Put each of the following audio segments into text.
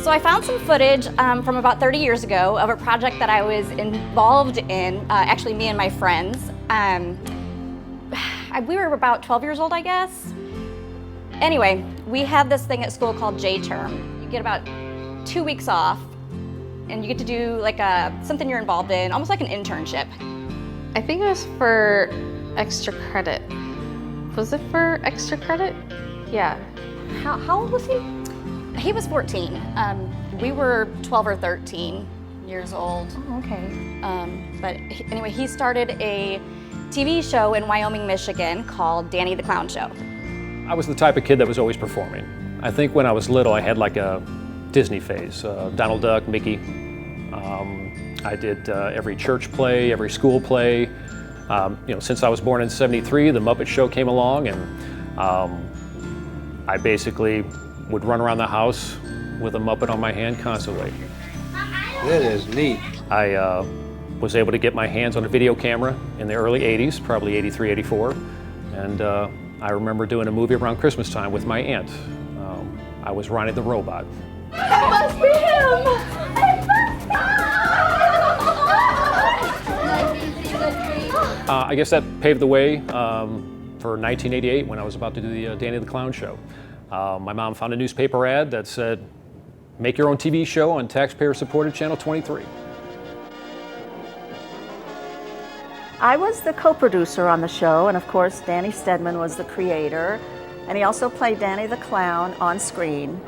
So I found some footage from about 30 years ago of a project that I was involved in, actually me and my friends. We were about 12 years old, I guess. Anyway, we had this thing at school called J-term. You get about 2 weeks off and you get to do like something you're involved in, almost like an internship. I think it was for extra credit. Was it for extra credit? Yeah. How old was he? He was 14. We were 12 or 13 years old. Oh, okay. But anyway, he started a TV show in Wyoming, Michigan called Danny the Clown Show. I was the type of kid that was always performing. I think when I was little, I had like a Disney phase, Donald Duck, Mickey. I did every church play, every school play. Since I was born in '73, the Muppet Show came along, and I basically would run around the house with a Muppet on my hand constantly. That is neat. I was able to get my hands on a video camera in the early '80s, probably '83, '84, and I remember doing a movie around Christmas time with my aunt. I was Ronnie the Robot. That must be him! I guess that paved the way for 1988 when I was about to do the Danny the Clown Show. My mom found a newspaper ad that said, "Make your own TV show on taxpayer-supported Channel 23." I was the co-producer on the show, and of course Danny Steadman was the creator, and he also played Danny the Clown on screen,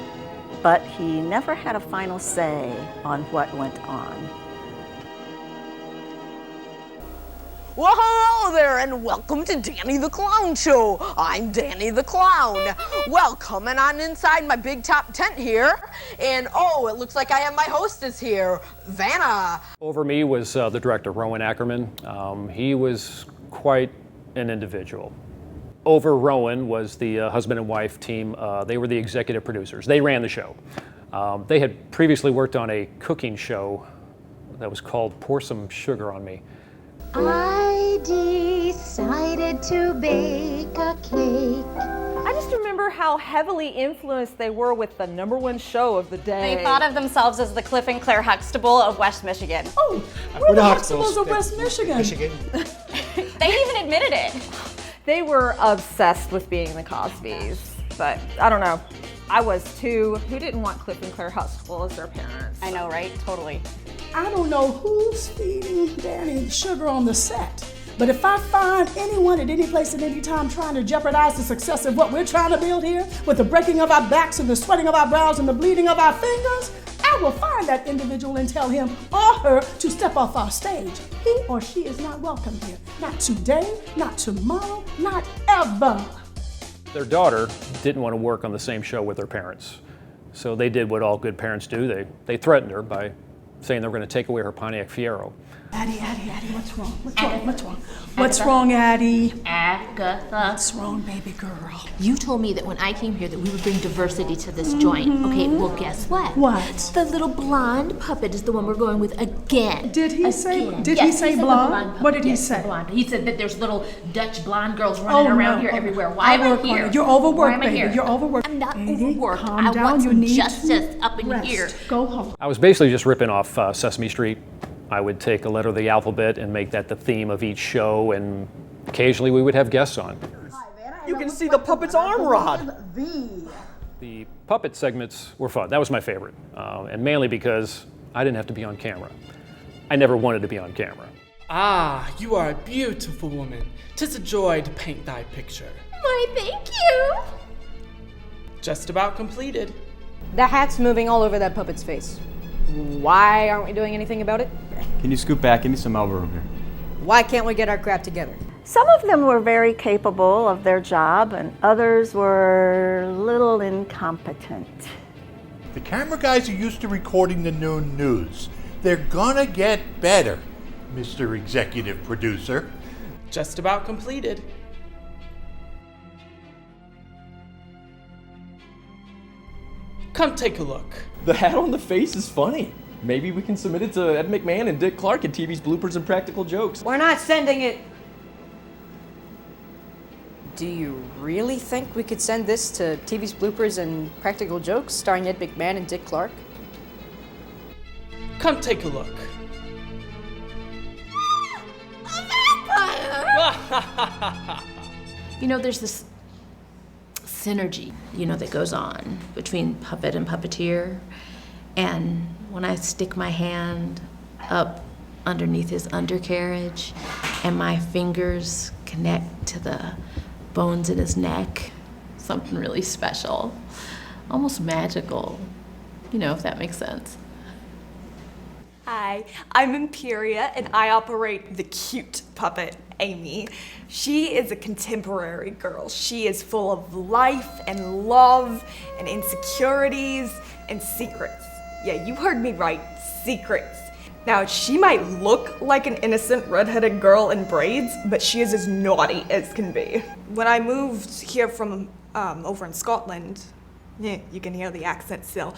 but he never had a final say on what went on. Well, hello there, and welcome to Danny the Clown Show. I'm Danny the Clown. Well, coming on inside my big top tent here, and oh, it looks like I have my hostess here, Vanna. Over me was the director, Rowan Ackerman. He was quite an individual. Over Rowan was the husband and wife team. They were the executive producers. They ran the show. They had previously worked on a cooking show that was called Pour Some Sugar on Me. I decided to bake a cake. I just remember how heavily influenced they were with the #1 show of the day. They thought of themselves as the Cliff and Claire Huxtable of West Michigan. Oh, we're the Huxtables of West Michigan. They even admitted it. They were obsessed with being the Cosbys, but I don't know. I was too. Who didn't want Cliff and Claire Huxtable as their parents? I know, right? Totally. I don't know who's feeding Danny sugar on the set, but if I find anyone at any place at any time trying to jeopardize the success of what we're trying to build here, with the breaking of our backs and the sweating of our brows and the bleeding of our fingers, I will find that individual and tell him or her to step off our stage. He or she is not welcome here. Not today, not tomorrow, not ever. Their daughter didn't want to work on the same show with her parents, so they did what all good parents do. They threatened her by saying they were going to take away her Pontiac Fiero. Addie, what's wrong? What's wrong, Addie? Agatha. What's wrong, baby girl? You told me that when I came here that we would bring diversity to this joint. Okay, well guess what? What? The little blonde puppet is the one we're going with again. Did he say blonde? What did he say? Blonde. He said that there's little Dutch blonde girls running around here everywhere. Why am I here? You're overworked, baby. You're overworked. I'm not Baby, overworked. calm I down. want You some need justice to up in rest. here. Go home. I was basically just ripping off Sesame Street. I would take a letter of the alphabet and make that the theme of each show, and occasionally we would have guests on. You can see the puppet's arm rod. The puppet segments were fun. That was my favorite, and mainly because I didn't have to be on camera. I never wanted to be on camera. Ah, you are a beautiful woman. 'Tis a joy to paint thy picture. Why, thank you. Just about completed. The hat's moving all over that puppet's face. Why aren't we doing anything about it? Can you scoot back? Give me some elbow room here. Why can't we get our crap together? Some of them were very capable of their job, and others were a little incompetent. The camera guys are used to recording the noon news. They're gonna get better, Mr. Executive Producer. Just about completed. Come take a look. The hat on the face is funny. Maybe we can submit it to Ed McMahon and Dick Clark at TV's Bloopers and Practical Jokes. We're not sending it. Do you really think we could send this to TV's Bloopers and Practical Jokes starring Ed McMahon and Dick Clark? Come take a look. You know, there's this synergy, that goes on between puppet and puppeteer. And when I stick my hand up underneath his undercarriage and my fingers connect to the bones in his neck, something really special, almost magical, if that makes sense. Hi, I'm Imperia, and I operate the cute puppet, Amy. She is a contemporary girl. She is full of life and love and insecurities and secrets. Yeah, you heard me right, secrets. Now, she might look like an innocent redheaded girl in braids, but she is as naughty as can be. When I moved here from over in Scotland, yeah, you can hear the accent still,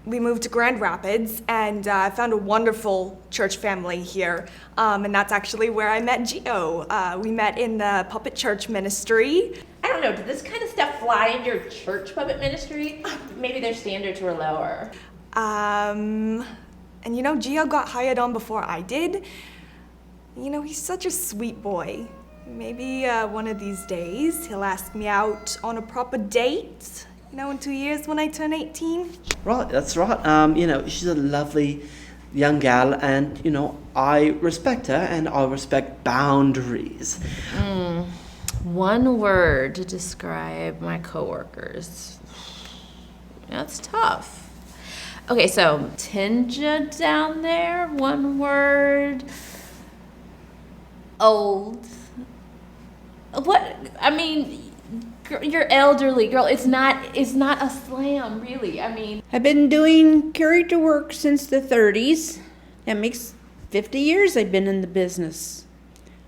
we moved to Grand Rapids, and I found a wonderful church family here, and that's actually where I met Gio. We met in the puppet church ministry. I don't know, did this kind of stuff fly in your church puppet ministry? Maybe their standards were lower. And Gio got hired on before I did. He's such a sweet boy. Maybe one of these days he'll ask me out on a proper date. In 2 years when I turn 18. Right, that's right. She's a lovely young gal, and, I respect her, and I respect boundaries. One word to describe my coworkers. That's tough. Okay, so Tinja down there, one word. Old. What? I mean, you're elderly, girl. It's not a slam, really. I've been doing character work since the 30s. That makes 50 years I've been in the business.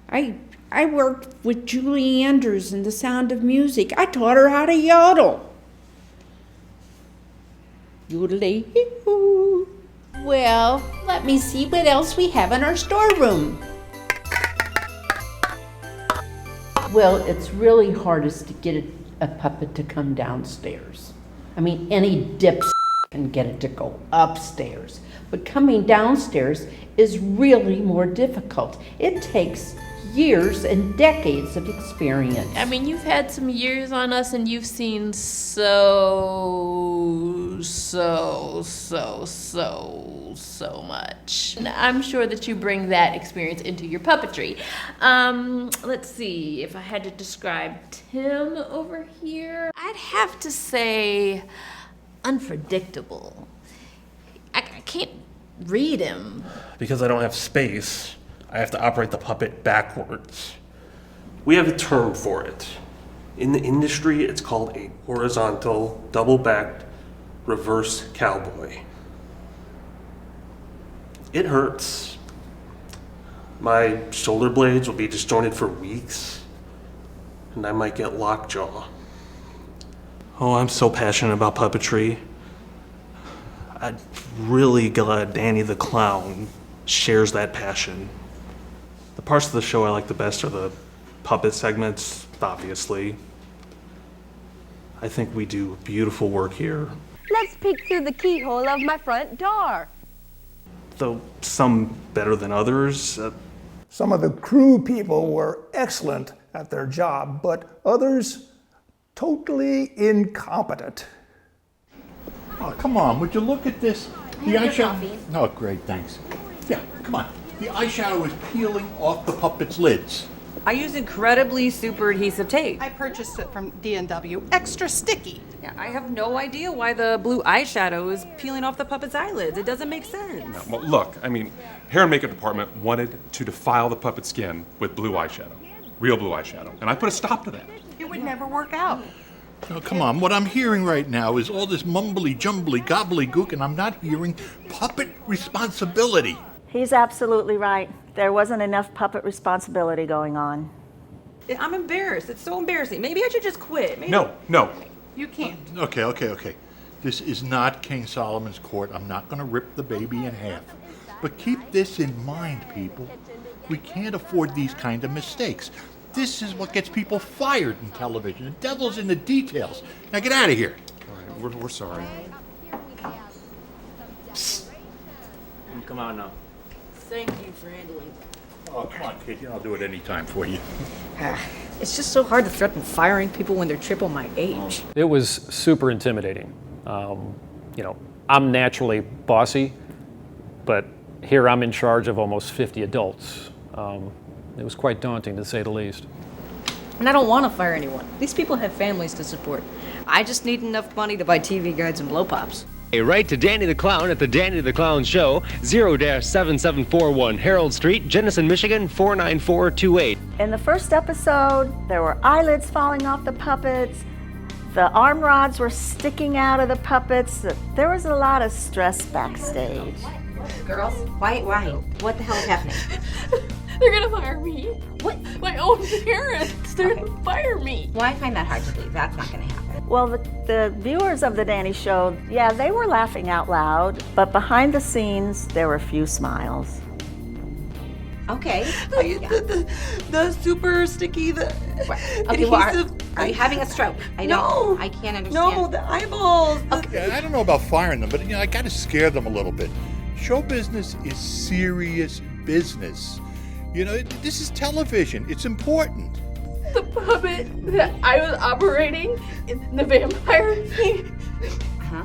I worked with Julie Andrews in The Sound of Music. I taught her how to yodel. Yodelay-hoo. Well, let me see what else we have in our storeroom. Well, it's really hardest to get a puppet to come downstairs. Any dips can get it to go upstairs, but coming downstairs is really more difficult. It takes years and decades of experience. You've had some years on us, and you've seen so much. And I'm sure that you bring that experience into your puppetry. Let's see, if I had to describe Tim over here, I'd have to say unpredictable. I can't read him. Because I don't have space, I have to operate the puppet backwards. We have a term for it. In the industry, it's called a horizontal, double-backed, reverse cowboy. It hurts. My shoulder blades will be disjointed for weeks, and I might get lockjaw. Oh, I'm so passionate about puppetry. I'm really glad Danny the Clown shares that passion. The parts of the show I like the best are the puppet segments, obviously. I think we do beautiful work here. Let's peek through the keyhole of my front door. Though some better than others. Some of the crew people were excellent at their job, but others totally incompetent. Oh, come on, would you look at this? The eyeshadow. Oh, great, thanks. Yeah, come on. The eyeshadow is peeling off the puppet's lids. I use incredibly super adhesive tape. I purchased it from D&W. Extra sticky. Yeah, I have no idea why the blue eyeshadow is peeling off the puppet's eyelids. It doesn't make sense. No, well, look, hair and makeup department wanted to defile the puppet skin with blue eyeshadow. Real blue eyeshadow. And I put a stop to that. It would never work out. Oh, come on, what I'm hearing right now is all this mumbly-jumbly gobbledygook, and I'm not hearing puppet responsibility. He's absolutely right. There wasn't enough puppet responsibility going on. I'm embarrassed. It's so embarrassing. Maybe I should just quit. Maybe... No. You can't. Okay. This is not King Solomon's court. I'm not going to rip the baby in half. But keep this in mind, people. We can't afford these kind of mistakes. This is what gets people fired in television. The devil's in the details. Now get out of here. All right, we're sorry. Psst. come out now. Thank you for handling. Oh, come on, kid. I'll do it any time for you. It's just so hard to threaten firing people when they're triple my age. It was super intimidating. You know, I'm naturally bossy, but here I'm in charge of almost 50 adults. It was quite daunting, to say the least. And I don't want to fire anyone. These people have families to support. I just need enough money to buy TV guides and blow pops. Write to Danny the Clown at the Danny the Clown Show, 0-7741 Harold Street, Jenison, Michigan, 49428. In the first episode, there were eyelids falling off the puppets. The arm rods were sticking out of the puppets. There was a lot of stress backstage. Girls, quiet. What the hell is happening? They're gonna fire me. What? My own parents. They're gonna fire me. Well, I find that hard to believe. That's not gonna happen. Well, the viewers of The Danny Show, yeah, they were laughing out loud, but behind the scenes, there were few smiles. Okay. The super sticky, the Okay, well, are you having a stroke? I don't. No. I can't understand. No, the eyeballs. Yeah, I don't know about firing them, but I got to scare them a little bit. Show business is serious business. This is television. It's important. The puppet that I was operating in the vampire thing,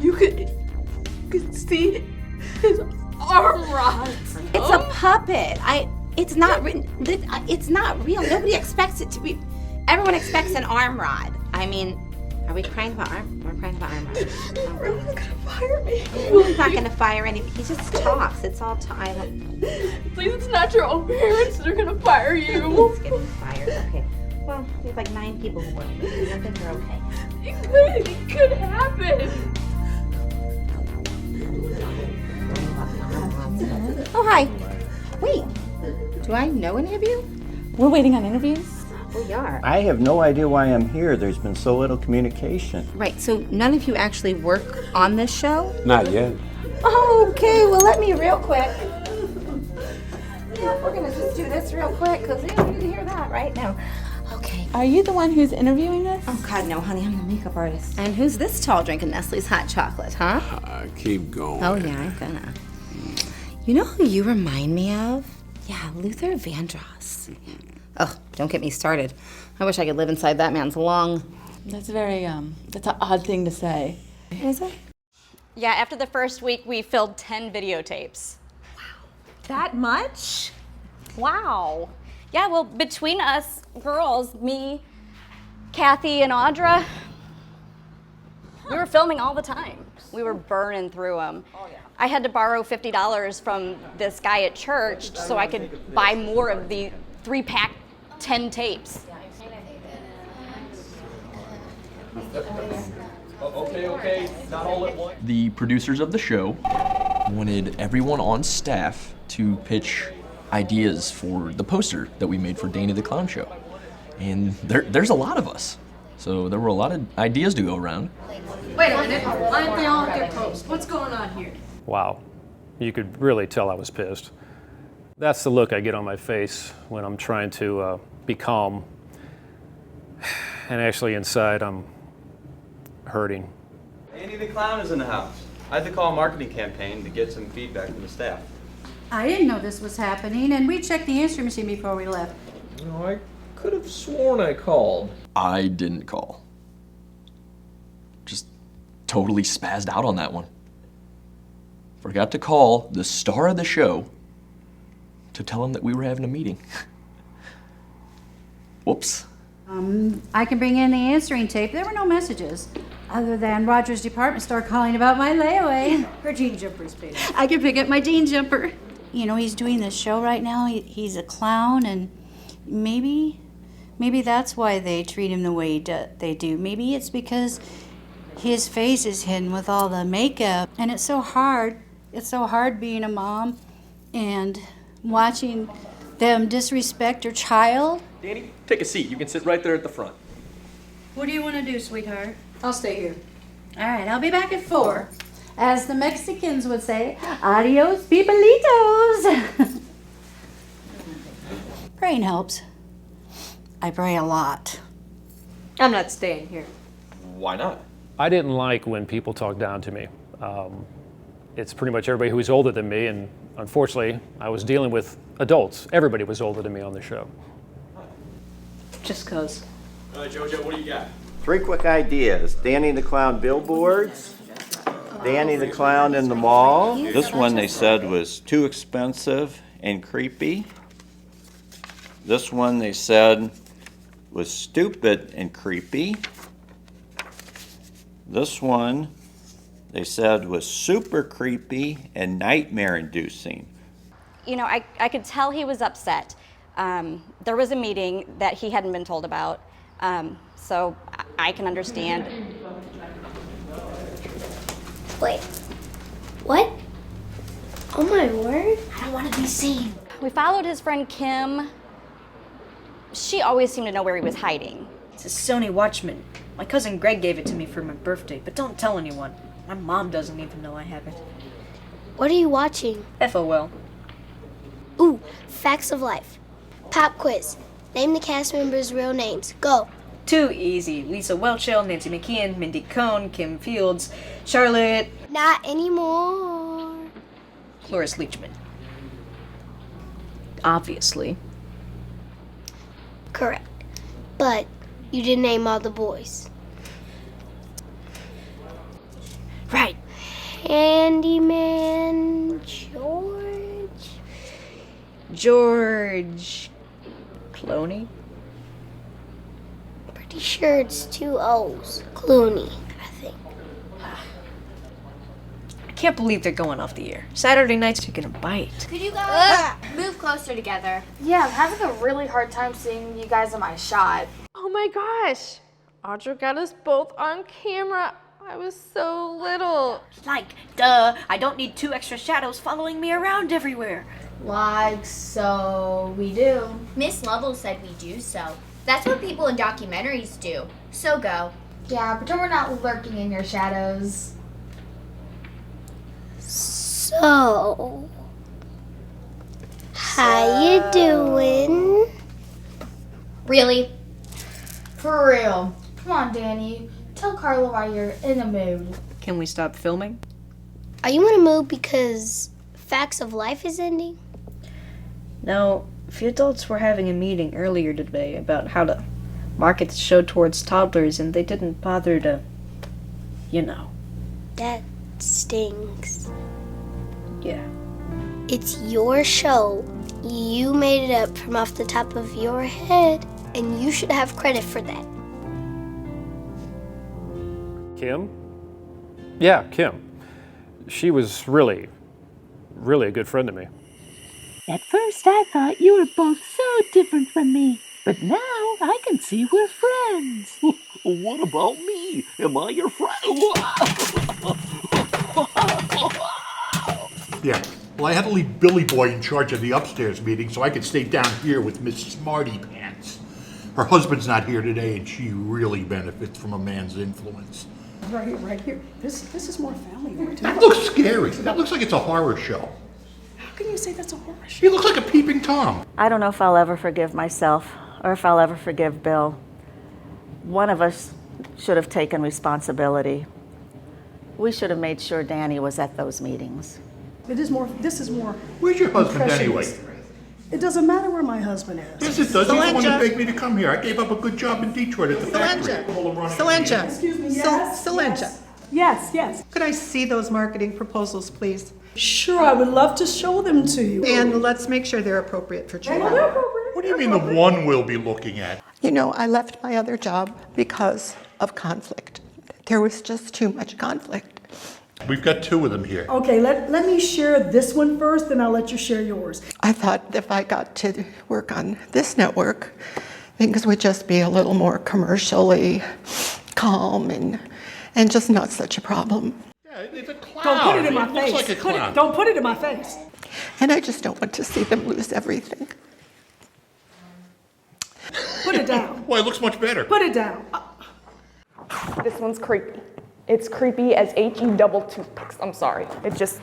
you could see his arm rods. It's a puppet. It's not real. Nobody expects it to be. Everyone expects an arm rod. I mean, are we crying about arm? We're crying about arm rods. Everyone's gonna fire me. He's not gonna fire anyone. He just talks. It's all time. Please, it's not your own parents. They're gonna fire you. He's getting fired. Okay. Well, there's like 9 people who work with you. I think you're okay. It could happen. Oh, hi. Wait, do I know any of you? We're waiting on interviews. We are. I have no idea why I'm here. There's been so little communication. Right, so none of you actually work on this show? Not yet. Okay, well, let me real quick. Yeah, we're gonna just do this real quick because we don't need to hear that right now. Okay. Are you the one who's interviewing us? Oh, God, no, honey, I'm the makeup artist. And who's this tall drinking Nestle's hot chocolate, huh? Keep going. Oh, yeah, I'm gonna. You know who you remind me of? Yeah, Luther Vandross. Oh, don't get me started. I wish I could live inside that man's lung. That's that's an odd thing to say. Is it? Yeah, after the first week, we filled 10 videotapes. That much? Wow. Yeah, well, between us girls, me, Kathy, and Audra, we were filming all the time. We were burning through them. Oh, yeah. I had to borrow $50 from this guy at church so I could buy more of the 3-pack 10 tapes. Okay, not all at once. The producers of the show wanted everyone on staff to pitch ideas for the poster that we made for Danny the Clown Show. And there's a lot of us. So there were a lot of ideas to go around. Wait a minute. Why aren't they all at their post? What's going on here? Wow. You could really tell I was pissed. That's the look I get on my face when I'm trying to be calm. And actually inside I'm hurting. Danny the Clown is in the house. I had to call a marketing campaign to get some feedback from the staff. I didn't know this was happening, and we checked the answering machine before we left. I could have sworn I called. I didn't call. Just totally spazzed out on that one. Forgot to call the star of the show to tell him that we were having a meeting. Whoops. I can bring in the answering tape. There were no messages, other than Roger's department store calling about my layaway. Her jean jumpers, please. I can pick up my jean jumper. You know, he's doing this show right now. He's a clown, and maybe that's why they treat him the way they do. Maybe it's because his face is hidden with all the makeup, and it's so hard. It's so hard being a mom and watching them disrespect your child. Danny, take a seat. You can sit right there at the front. What do you want to do, sweetheart? I'll stay here. All right, I'll be back at 4. As the Mexicans would say, adios, pipalitos. Praying helps. I pray a lot. I'm not staying here. Why not? I didn't like when people talked down to me. It's pretty much everybody who was older than me, and unfortunately, I was dealing with adults. Everybody was older than me on the show. Just cause. All right, Jojo, what do you got? 3 quick ideas. Danny the Clown billboards, Danny the Clown in the mall. This one they said was too expensive and creepy. This one they said was stupid and creepy. This one they said was super creepy and nightmare-inducing. You know, I could tell he was upset. There was a meeting that he hadn't been told about, so I can understand. Wait, what? Oh my word, I don't want to be seen. We followed his friend Kim. She always seemed to know where he was hiding. It's a Sony Watchman. My cousin Greg gave it to me for my birthday, but don't tell anyone. My mom doesn't even know I have it. What are you watching? FOL. Ooh, facts of life. Pop quiz. Name the cast members' real names. Go. Too easy. Lisa Welchel, Nancy McKeon, Mindy Cohn, Kim Fields, Charlotte... Not anymore. Cloris Leachman. Obviously. Correct. But you didn't name all the boys. Right. Handyman George Clooney? Pretty sure it's 2 O's. Clooney, I think. I can't believe they're going off the air. Saturday night's taking a bite. Could you guys move closer together? Yeah, I'm having a really hard time seeing you guys in my shot. Oh my gosh. Audra got us both on camera. I was so little. Like, duh, I don't need 2 extra shadows following me around everywhere. Like, so we do. Miss Lovell said we do so. That's what people in documentaries do. So go. Yeah, pretend we're not lurking in your shadows. So, how you doing? Really? For real. Come on, Danny. Tell Carla why you're in a mood. Can we stop filming? Are you in a mood because Facts of Life is ending? No, the adults were having a meeting earlier today about how to market the show towards toddlers, and they didn't bother to, you know. That stings. Yeah. It's your show. You made it up from off the top of your head, and you should have credit for that. Kim? Yeah, Kim. She was really a good friend to me. At first I thought you were both so different from me, but now I can see we're friends. What about me? Am I your friend? Yeah, well, I had to leave Billy Boy in charge of the upstairs meeting so I could stay down here with Miss Smarty Pants. Her husband's not here today, and she really benefits from a man's influence. Right here. This is more family-oriented. That looks scary. That looks like it's a horror show. How can you say that's a horror show? He looks like a peeping Tom. I don't know if I'll ever forgive myself or if I'll ever forgive Bill. One of us should have taken responsibility. We should have made sure Danny was at those meetings. This is more. Where's your husband anyway? It doesn't matter where my husband is. Yes, it does. He's the one that begged me to come here. I gave up a good job in Detroit at the factory. Solenja. Excuse me, yes? Solenja. Yes. Could I see those marketing proposals, please? Sure, I would love to show them to you. And let's make sure they're appropriate for children. What do you mean the one we'll be looking at? You know, I left my other job because of conflict. There was just too much conflict. We've got 2 of them here. Okay, let me share this one first, then I'll let you share yours. I thought if I got to work on this network, things would just be a little more commercially calm and just not such a problem. Yeah, it's a clown. Don't put it in my It looks face. like a clown. Don't put it in my face. And I just don't want to see them lose everything. Put it down. Well, it looks much better. Put it down. This one's creepy. It's creepy as H-E double toothpicks. I'm sorry. It is.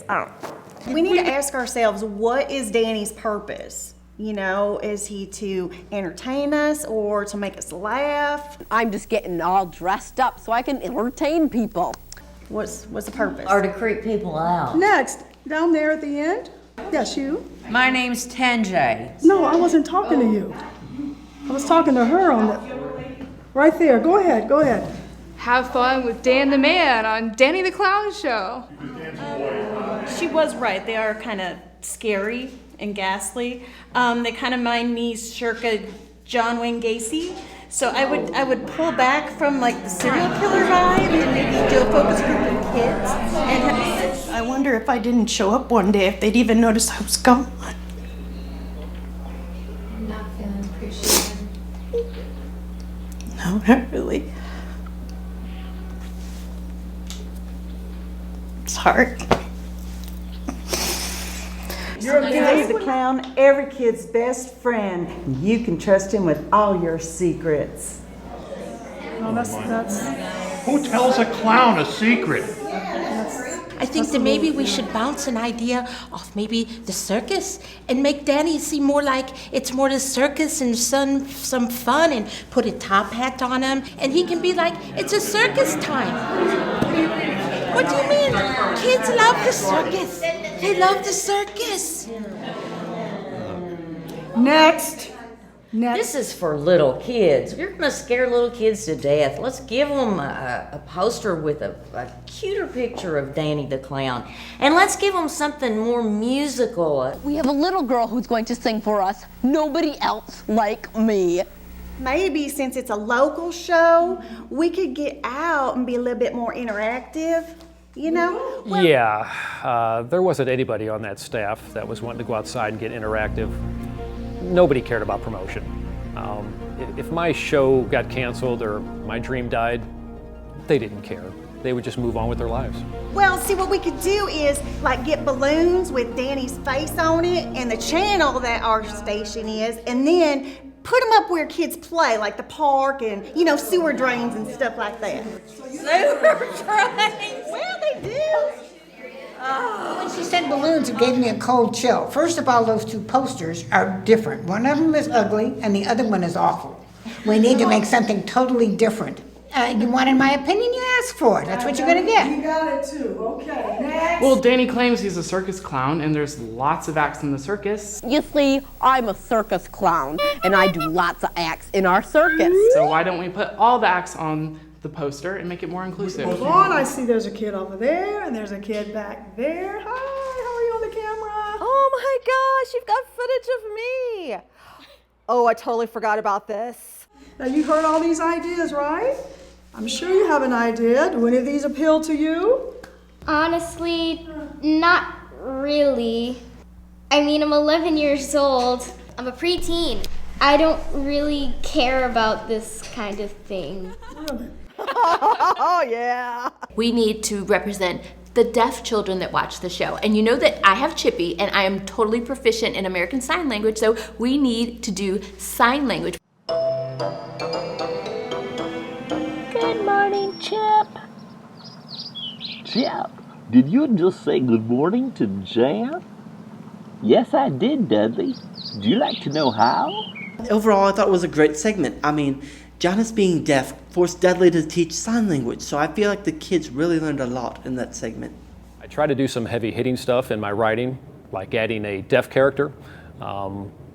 I don't know. We need to ask ourselves, what is Danny's purpose? You know, is he to entertain us or to make us laugh? I'm just getting all dressed up so I can entertain people. What's the purpose? Or to creep people out. Next, down there at the end. Yes, you. My name's Tenjay. No, I wasn't talking to you. I was talking to her on the... Right there. Go ahead, go ahead. Have fun with Dan the Man on Danny the Clown Show. She was right. They are kind of scary and ghastly. They kind of mind me circa John Wayne Gacy. So I would pull back from like the serial killer vibe and maybe do a focus group of kids. And I wonder if I didn't show up one day, if they'd even notice I was gone. I'm not feeling appreciated. No, not really. Sorry. You're Danny the Clown, every kid's best friend. You can trust him with all your secrets. No, that's... Who tells a clown a secret? I think that maybe we should bounce an idea off maybe the circus and make Danny seem more like it's more the circus and some fun, and put a top hat on him and he can be like, it's a circus time. What do you mean? Kids love the circus. They love the circus. Next. This is for little kids. You're gonna scare little kids to death. Let's give them a poster with a cuter picture of Danny the Clown. And let's give them something more musical. We have a little girl who's going to sing for us. Nobody else like me. Maybe since it's a local show, we could get out and be a little bit more interactive, you know? Yeah, there wasn't anybody on that staff that was wanting to go outside and get interactive. Nobody cared about promotion. If my show got canceled or my dream died, they didn't care. They would just move on with their lives. Well, see, what we could do is like get balloons with Danny's face on it and the channel that our station is, and then put them up where kids play, like the park and, you know, sewer drains and stuff like that. Sewer drains? Well, they do. When she said balloons, it gave me a cold chill. First of all, those two posters are different. One of them is ugly and the other one is awful. We need to make something totally different. You wanted my opinion, you asked for it. That's what you're gonna get. You got it too. Okay, next. Well, Danny claims he's a circus clown, and there's lots of acts in the circus. You see, I'm a circus clown, and I do lots of acts in our circus. So why don't we put all the acts on the poster and make it more inclusive? Hold on, I see there's a kid over there, and there's a kid back there. Hi, how are you on the camera? Oh my gosh, you've got footage of me. Oh, I totally forgot about this. Now you heard all these ideas, right? I'm sure you have an idea. Do any of these appeal to you? Honestly, not really. I mean, I'm 11 years old. I'm a preteen. I don't really care about this kind of thing. Oh, yeah. We need to represent the deaf children that watch the show. And you know that I have Chippy and I am totally proficient in American Sign Language, so we need to do sign language. Good morning, Chip. Chip, did you just say good morning to Jan? Yes, I did, Dudley. Do you like to know how? Overall, I thought it was a great segment. I mean, Janice being deaf forced Dudley to teach sign language, so I feel like the kids really learned a lot in that segment. I try to do some heavy-hitting stuff in my writing, like adding a deaf character.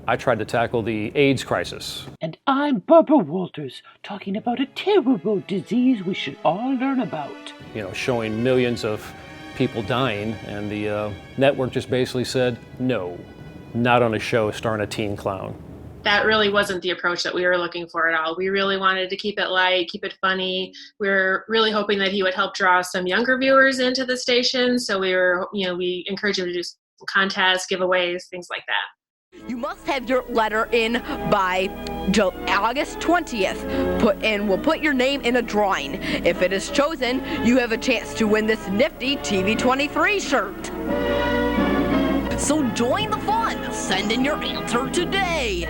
I tried to tackle the AIDS crisis. And I'm Barbara Walters, talking about a terrible disease we should all learn about. You know, showing millions of people dying, and the network just basically said, no, not on a show starring a teen clown. That really wasn't the approach that we were looking for at all. We really wanted to keep it light, keep it funny. We were really hoping that he would help draw some younger viewers into the station. So we encouraged him to do some contests, giveaways, things like that. You must have your letter in by August 20th. We'll put your name in a drawing. If it is chosen, you have a chance to win this nifty TV23 shirt. So join the fun. Send in your answer today.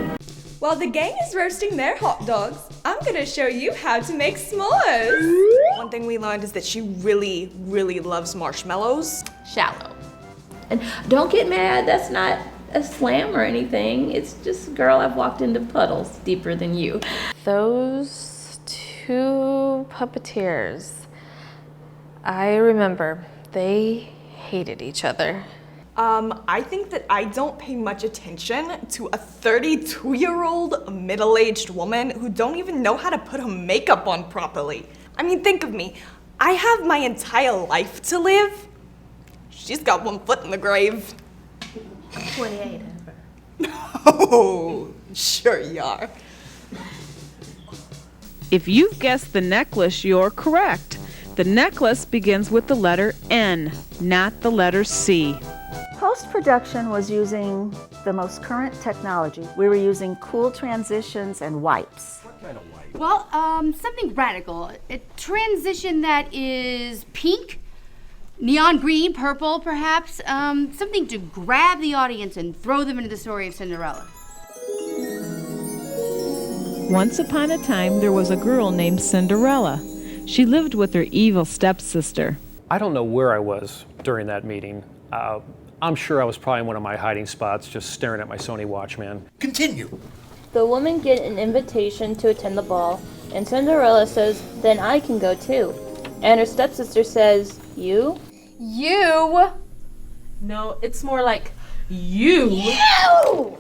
While the gang is roasting their hot dogs, I'm gonna show you how to make s'mores. One thing we learned is that she really, really loves marshmallows. Shallow. And don't get mad, that's not a slam or anything. It's just, girl, I've walked into puddles deeper than you. Those two puppeteers. I remember. They hated each other. I think that I don't pay much attention to a 32-year-old middle-aged woman who don't even know how to put her makeup on properly. I mean, think of me. I have my entire life to live. She's got one foot in the grave. 28. Oh, sure you are. If you've guessed the necklace, you're correct. The necklace begins with the letter N, not the letter C. Post-production was using the most current technology. We were using cool transitions and wipes. What kind of wipe? Well, something radical. A transition that is pink, neon green, purple, perhaps. Something to grab the audience and throw them into the story of Cinderella. Once upon a time, there was a girl named Cinderella. She lived with her evil stepsister. I don't know where I was during that meeting. I'm sure I was probably in one of my hiding spots, just staring at my Sony Watchman. Continue. The women get an invitation to attend the ball, and Cinderella says, then I can go too. And her stepsister says, you? You? No, it's more like you. You!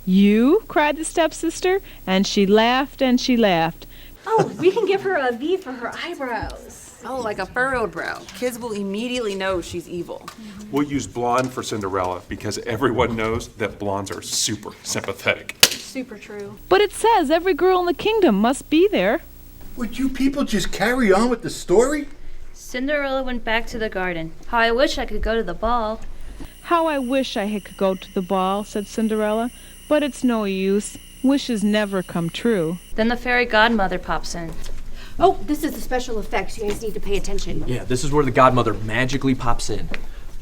You? Cried the stepsister, and she laughed and she laughed. Oh, we can give her a V for her eyebrows. Oh, like a furrowed brow. Kids will immediately know she's evil. We'll use blonde for Cinderella because everyone knows that blondes are super sympathetic. Super true. But it says every girl in the kingdom must be there. Would you people just carry on with the story? Cinderella went back to the garden. How I wish I could go to the ball. How I wish I could go to the ball, said Cinderella, but it's no use. Wishes never come true. Then the fairy godmother pops in. Oh, this is the special effects. You guys need to pay attention. Yeah, this is where the godmother magically pops in.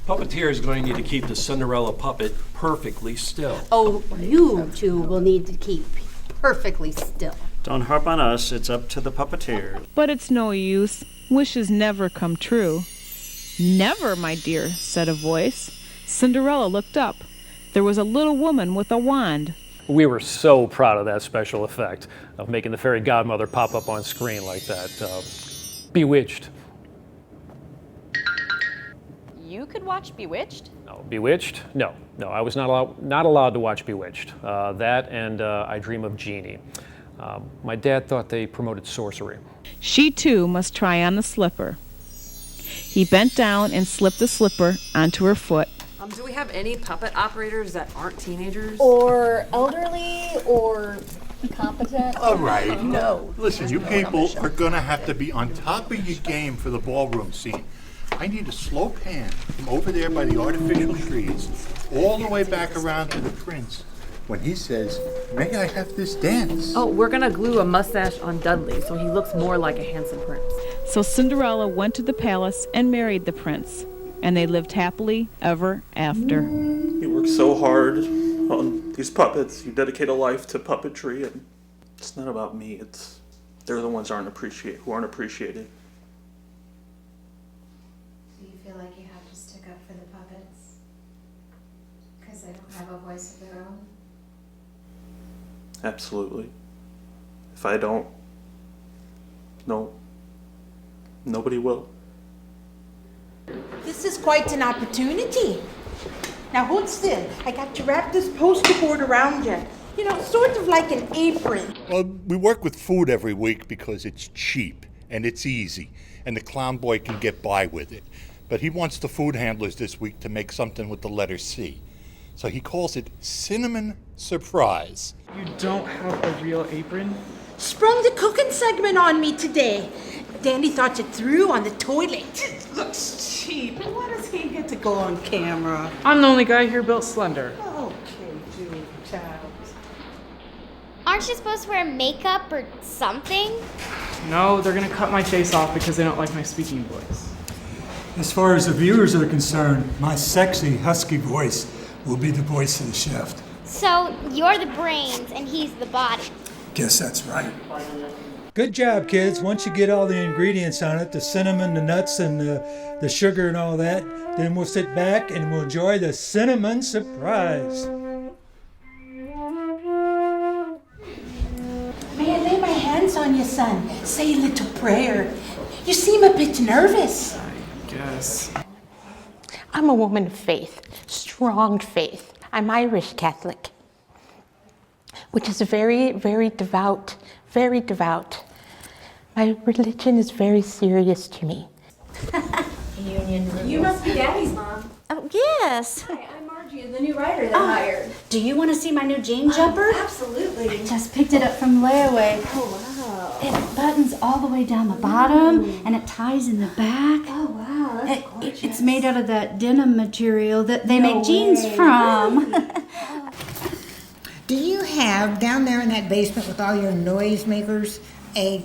Puppeteer is going to need to keep the Cinderella puppet perfectly still. Oh, you two will need to keep perfectly still. Don't harp on us, it's up to the puppeteer. But it's no use. Wishes never come true. Never, my dear, said a voice. Cinderella looked up. There was a little woman with a wand. We were so proud of that special effect of making the fairy godmother pop up on screen like that. Bewitched. You could watch Bewitched? No, Bewitched? No, I was not allowed to watch Bewitched. That and I Dream of Jeannie. My dad thought they promoted sorcery. She too must try on the slipper. He bent down and slipped the slipper onto her foot. Do we have any puppet operators that aren't teenagers? Or elderly, or competent? All right. No. Listen, you people are gonna have to be on top of your game for the ballroom scene. I need a slow pan from over there by the artificial trees, all the way back around to the prince, when he says, "May I have this dance?" Oh, we're gonna glue a mustache on Dudley so he looks more like a handsome prince. So Cinderella went to the palace and married the prince, and they lived happily ever after. You work so hard on these puppets. You dedicate a life to puppetry, and it's not about me. They're the ones who aren't appreciated. Do you feel like you have to stick up for the puppets? Because they don't have a voice of their own? Absolutely. If I don't, nobody will. This is quite an opportunity. Now hold still. I got to wrap this poster board around you. You know, sort of like an apron. Well, we work with food every week because it's cheap and it's easy, and the clown boy can get by with it. But he wants the food handlers this week to make something with the letter C. So he calls it Cinnamon Surprise. You don't have a real apron? Sprung the cooking segment on me today. Danny thought it through on the toilet. It looks cheap. Why does he get to go on camera? I'm the only guy here built slender. Okay, Julie, child. Aren't you supposed to wear makeup or something? No, they're gonna cut my face off because they don't like my speaking voice. As far as the viewers are concerned, my sexy, husky voice will be the voice of the chef. So you're the brains and he's the body. Guess that's right. Good job, kids. Once you get all the ingredients on it, the cinnamon, the nuts, and the sugar and all that, then we'll sit back and we'll enjoy the cinnamon surprise. May I lay my hands on you, son? Say a little prayer. You seem a bit nervous. guess. I'm a woman of faith, strong faith. I'm Irish Catholic, which is very, very devout, very devout. My religion is very serious to me. You must be Daddy's mom. Oh, yes. Hi, I'm Margie, the new writer they hired. Do you want to see my new jean jumper? Absolutely. I just picked it up from layaway. Oh, wow. It buttons all the way down the bottom, and it ties in the back. Oh, wow, that's gorgeous. It's made out of that denim material that they make jeans from. Do you have, down there in that basement with all your noisemakers, a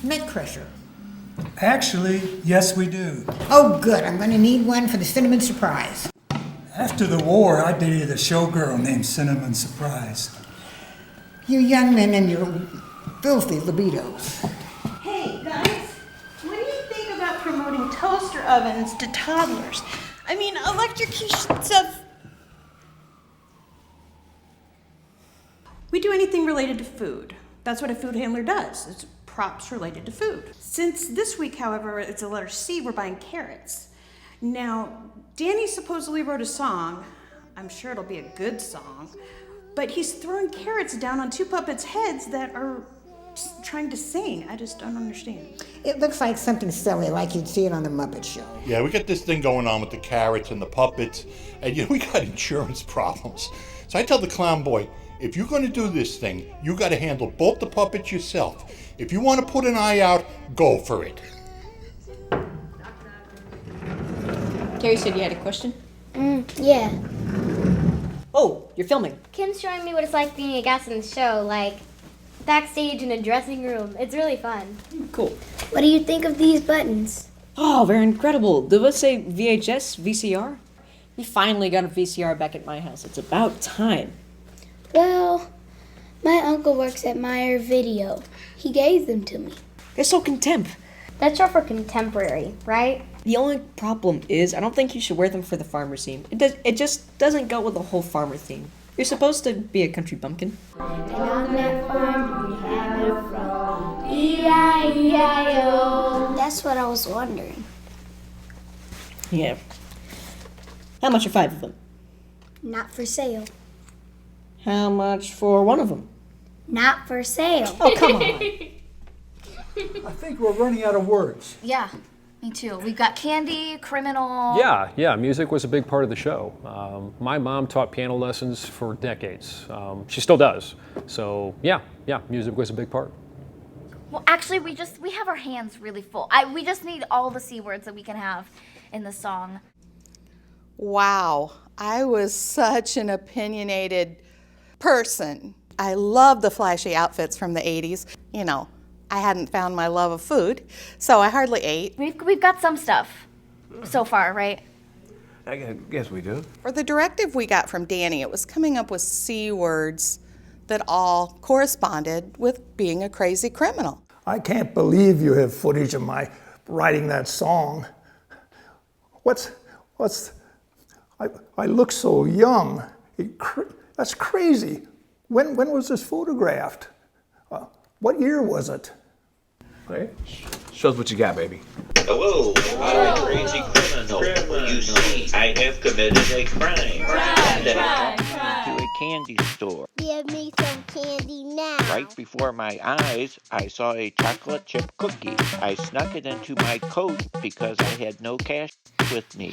nut crusher? Actually, yes, we do. Oh, good. I'm going to need one for the Cinnamon Surprise. After the war, I dated a showgirl named Cinnamon Surprise. You young men and your filthy libidos. Hey, guys, what do you think about promoting toaster ovens to toddlers? I mean, electrocution stuff. We do anything related to food. That's what a food handler does. It's props related to food. Since this week, however, it's a letter C, we're buying carrots. Now, Danny supposedly wrote a song. I'm sure it'll be a good song. But he's throwing carrots down on two puppets' heads that are trying to sing. I just don't understand. It looks like something silly, like you'd see it on the Muppet Show. Yeah, we got this thing going on with the carrots and the puppets, and we got insurance problems. So I tell the clown boy, if you're going to do this thing, you got to handle both the puppets yourself. If you want to put an eye out, go for it. Carrie said you had a question? Yeah. Oh, you're filming. Kim's showing me what it's like being a guest in the show, like backstage in a dressing room. It's really fun. Cool. What do you think of these buttons? Oh, they're incredible. Do they say VHS, VCR? We finally got a VCR back at my house. It's about time. Well, my uncle works at Meyer Video. He gave them to me. They're so contemp. That's short for contemporary, right? The only problem is I don't think you should wear them for the farmer theme. It just doesn't go with the whole farmer theme. You're supposed to be a country bumpkin. And on that farm we have a frog. E-I-E-I-O. That's what I was wondering. Yeah. How much are 5 of them? Not for sale. How much for 1 of them? Not for sale. Oh, come on. I think we're running out of words. Yeah, me too. We've got candy, criminal. Yeah, music was a big part of the show. My mom taught piano lessons for decades. She still does. So yeah, music was a big part. Well, actually, we have our hands really full. We just need all the C words that we can have in the song. Wow, I was such an opinionated person. I love the flashy outfits from the 80s. I hadn't found my love of food, so I hardly ate. We've got some stuff so far, right? I guess we do. For the directive we got from Danny, it was coming up with C words that all corresponded with being a crazy criminal. I can't believe you have footage of my writing that song. I look so young. That's crazy. When was this photographed? What year was it? Okay. Show us what you got, baby. Hello, I'm a crazy criminal. You see, I have committed a crime. To a candy store. Give me some candy now. Right before my eyes, I saw a chocolate chip cookie. I snuck it into my coat because I had no cash with me.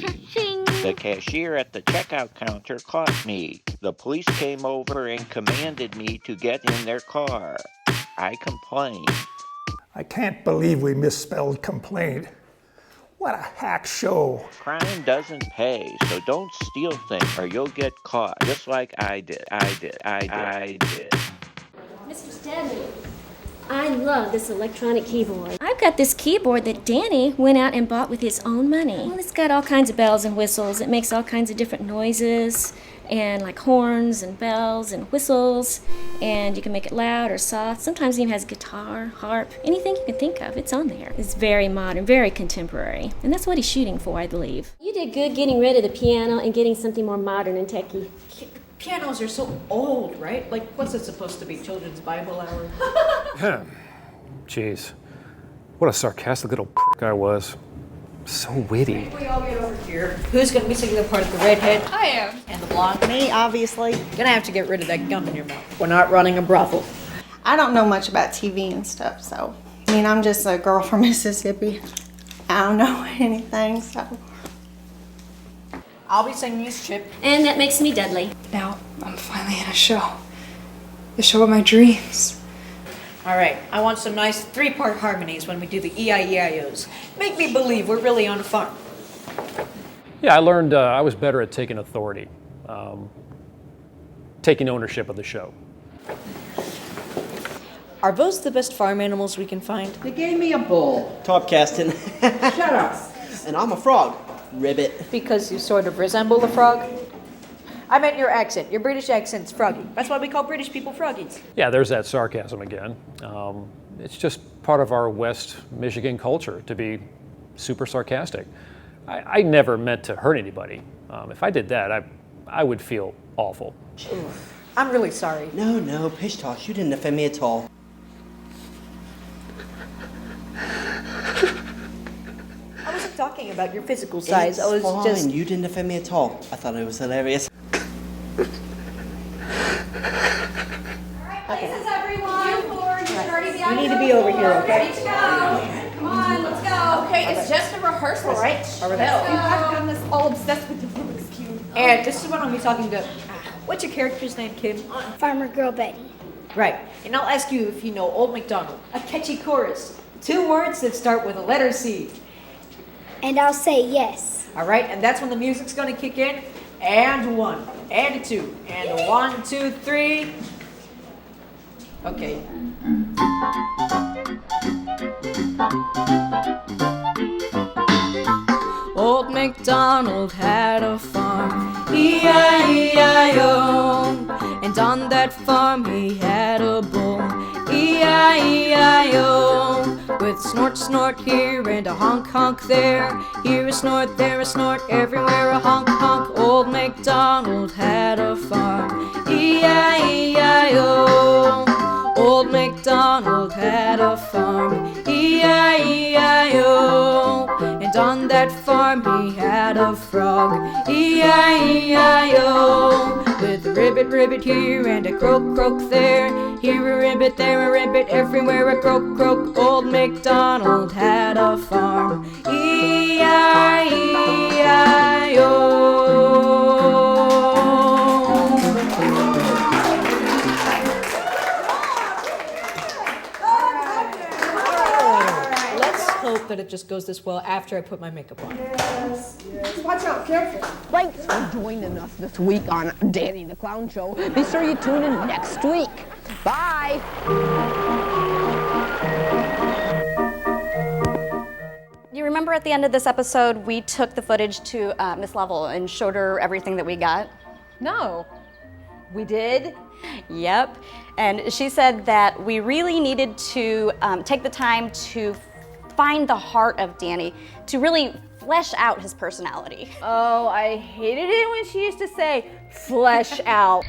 The cashier at the checkout counter caught me. The police came over and commanded me to get in their car. I complained. I can't believe we misspelled complaint. What a hack show. Crime doesn't pay, so don't steal things or you'll get caught, just like I did. Mr. Steadman, I love this electronic keyboard. I've got this keyboard that Danny went out and bought with his own money. Well, it's got all kinds of bells and whistles. It makes all kinds of different noises, and like horns and bells and whistles, and you can make it loud or soft. Sometimes it even has guitar, harp, anything you can think of, it's on there. It's very modern, very contemporary, and that's what he's shooting for, I believe. You did good getting rid of the piano and getting something more modern and techy. Pianos are so old, right? Like, what's it supposed to be, Children's Bible Hour? Jeez, what a sarcastic little prick I was. So witty. We all get over here. Who's gonna be singing the part of the redhead? I am. And the blonde? Me, obviously. Gonna have to get rid of that gum in your mouth. We're not running a brothel. I don't know much about TV and stuff, so. I mean, I'm just a girl from Mississippi. I don't know anything, so. I'll be singing as Chip. And that makes me Dudley. Now, I'm finally in a show. The show of my dreams. All right, I want some nice 3-part harmonies when we do the E-I-E-I-O's. Make me believe we're really on a farm. Yeah, I learned I was better at taking authority, taking ownership of the show. Are those the best farm animals we can find? They gave me a bull. Topcasting. Shut up. And I'm a frog. Ribbit. Because you sort of resemble a frog? I meant your accent. Your British accent's froggy. That's why we call British people froggies. Yeah, there's that sarcasm again. It's just part of our West Michigan culture to be super sarcastic. I never meant to hurt anybody. If I did that, I would feel awful. I'm really sorry. No, pish tosh. You didn't offend me at all. I wasn't talking about your physical size. It's I was fine. just. You didn't offend me at all. I thought it was hilarious. Places, everyone. You need to be over here, okay? Ready to go. Come on, let's go. Okay, it's just a rehearsal, right? All right. You have done this all obsessed with the Rubik's Cube. And this is what I'm be talking to. What's your character's name, Kim? Farmer Girl Betty. Right. And I'll ask you if you know Old MacDonald, a catchy chorus. 2 words that start with a letter C. And I'll say yes. All right, and that's when the music's gonna kick in. And 1, and 2, and 1, 2, 3. Okay. Old MacDonald had a farm, E-I-E-I-O. And on that farm he had a bull, E-I-E-I-O. With snort, snort here and a honk, honk there. Here a snort, there a snort, everywhere a honk, honk. Old MacDonald had a farm, E-I-E-I-O. Old MacDonald had a farm, E-I-E-I-O. And on that farm he had a frog, E-I-E-I-O. With a ribbit, ribbit here and a croak, croak there. Here a ribbit, there a ribbit, everywhere a croak, croak. Old MacDonald had a farm, E-I-E-I-O. That it just goes this well after I put my makeup on. Yes. Watch out, careful. Thanks for joining us this week on Danny the Clown Show. Be sure you tune in next week. Bye. You remember at the end of this episode, we took the footage to Miss Level and showed her everything that we got? No. We did? Yep. And she said that we really needed to take the time to find the heart of Danny, to really flesh out his personality. Oh, I hated it when she used to say, flesh out.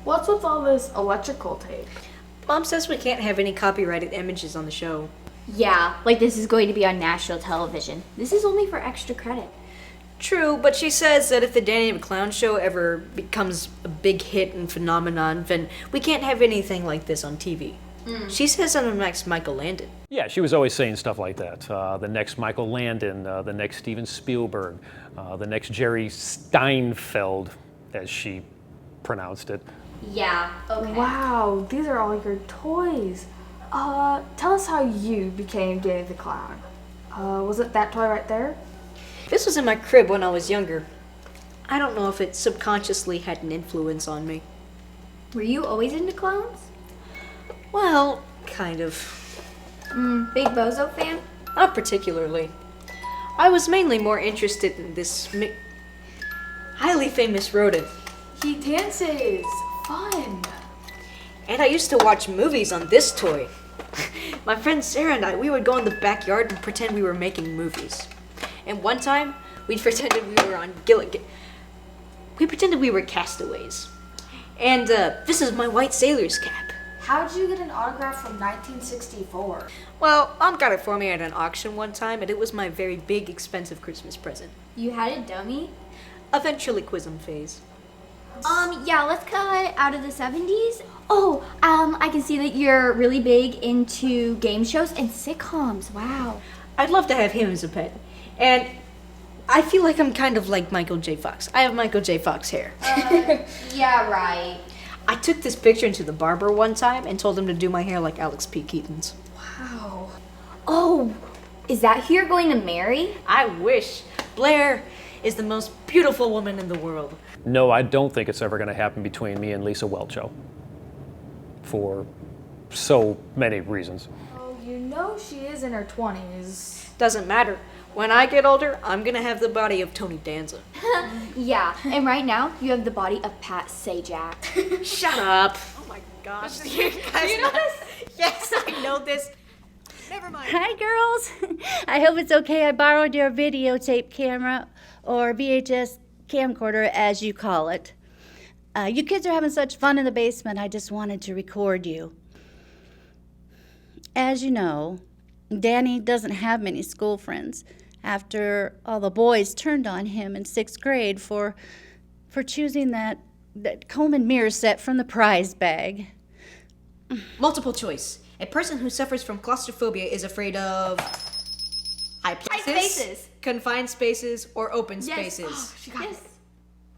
What's with all this electrical tape? Mom says we can't have any copyrighted images on the show. Yeah, like this is going to be on national television. This is only for extra credit. True, but she says that if the Danny the Clown Show ever becomes a big hit and phenomenon, then we can't have anything like this on TV. She says I'm the next Michael Landon. Yeah, she was always saying stuff like that. The next Michael Landon, the next Steven Spielberg, the next Jerry Steinfeld, as she pronounced it. Yeah, okay. Wow, these are all your toys. Tell us how you became Danny the Clown. Was it that toy right there? This was in my crib when I was younger. I don't know if it subconsciously had an influence on me. Were you always into clowns? Well, kind of. Big Bozo fan? Not particularly. I was mainly more interested in this highly famous rodent. He dances. Fun. And I used to watch movies on this toy. My friend Sarah and I, we would go in the backyard and pretend we were making movies. And one time, we pretended we were on we pretended we were castaways. And this is my white sailor's cap. How'd you get an autograph from 1964? Well, Mom got it for me at an auction one time, and it was my very big, expensive Christmas present. You had a dummy? A ventriloquism phase. Yeah, let's cut out of the 70s. Oh, I can see that you're really big into game shows and sitcoms. Wow. I'd love to have him as a pet. And I feel like I'm kind of like Michael J. Fox. I have Michael J. Fox hair. Yeah, right. I took this picture into the barber one time and told him to do my hair like Alex P. Keaton's. Wow. Oh, is that who you're going to marry? I wish. Blair is the most beautiful woman in the world. No, I don't think it's ever going to happen between me and Lisa Welcho. For so many reasons. Oh, you know she is in her 20s. Doesn't matter. When I get older, I'm gonna have the body of Tony Danza. Yeah, and right now you have the body of Pat Sajak. Shut up. Oh my gosh. Do you know this? Yes, I know this. Never mind. Hi, girls. I hope it's okay I borrowed your videotape camera, or VHS camcorder, as you call it. You kids are having such fun in the basement, I just wanted to record you. As you know, Danny doesn't have many school friends after all the boys turned on him in 6th grade for choosing that Coleman mirror set from the prize bag. Multiple choice. A person who suffers from claustrophobia is afraid of high places, spaces. confined spaces, or open Yes. spaces. Oh, she got it.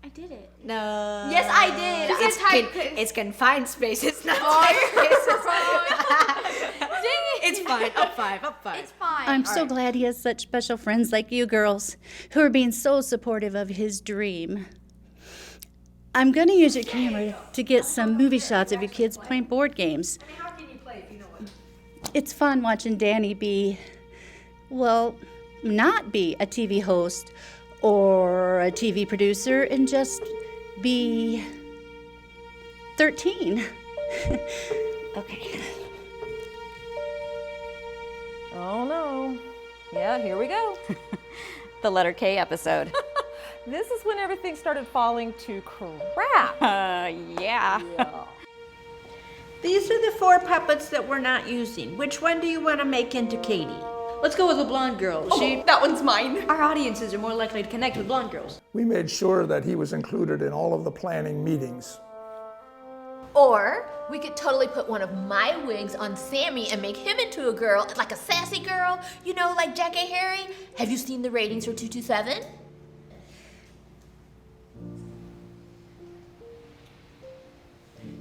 I did it. No. Yes, I did. It's confined spaces, not Oh, tight you're spaces. Dang it. It's fine. Up 5. It's fine. I'm so glad he has such special friends like you girls who are being so supportive of his dream. I'm going to use your camera to get some movie shots of you kids playing board games. How can you play if you know it? It's fun watching Danny not be a TV host or a TV producer and just be 13. Okay. Oh no. Yeah, here we go. The letter K episode. This is when everything started falling to crap. Yeah. These are the 4 puppets that we're not using. Which one do you want to make into Katie? Let's go with the blonde girl. That one's mine. Our audiences are more likely to connect with blonde girls. We made sure that he was included in all of the planning meetings. Or we could totally put one of my wigs on Sammy and make him into a girl, like a sassy girl, you know, like Jack and Harry. Have you seen the ratings for 227?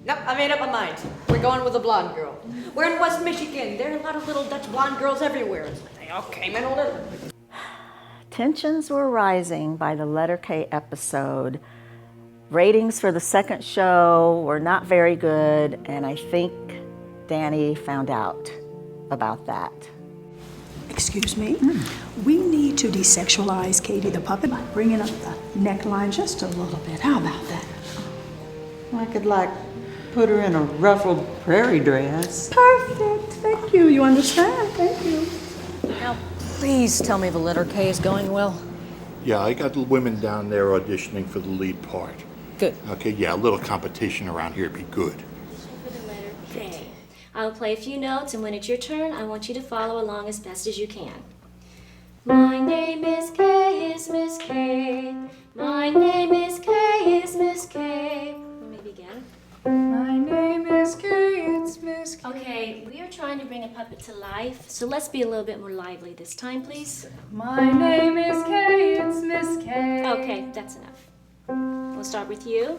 Nope, I made up my mind. We're going with a blonde girl. We're in West Michigan. There are a lot of little Dutch blonde girls everywhere. They all came in on it. Tensions were rising by the letter K episode. Ratings for the second show were not very good, and I think Danny found out about that. Excuse me? We need to desexualize Katie the puppet by bringing up the neckline just a little bit. How about that? I could, put her in a ruffled prairie dress. Perfect. Thank you. You understand? Thank you. Now, please tell me the letter K is going well. Yeah, I got the women down there auditioning for the lead part. Good. Okay, yeah, a little competition around here would be good. For the letter K. I'll play a few notes, and when it's your turn, I want you to follow along as best as you can. My name is K, is Miss K. My name is K, is Miss K. Let me begin. My name is K, it's Miss K. Okay, we are trying to bring a puppet to life, so let's be a little bit more lively this time, please. My name is K, it's Miss K. Okay, that's enough. We'll start with you.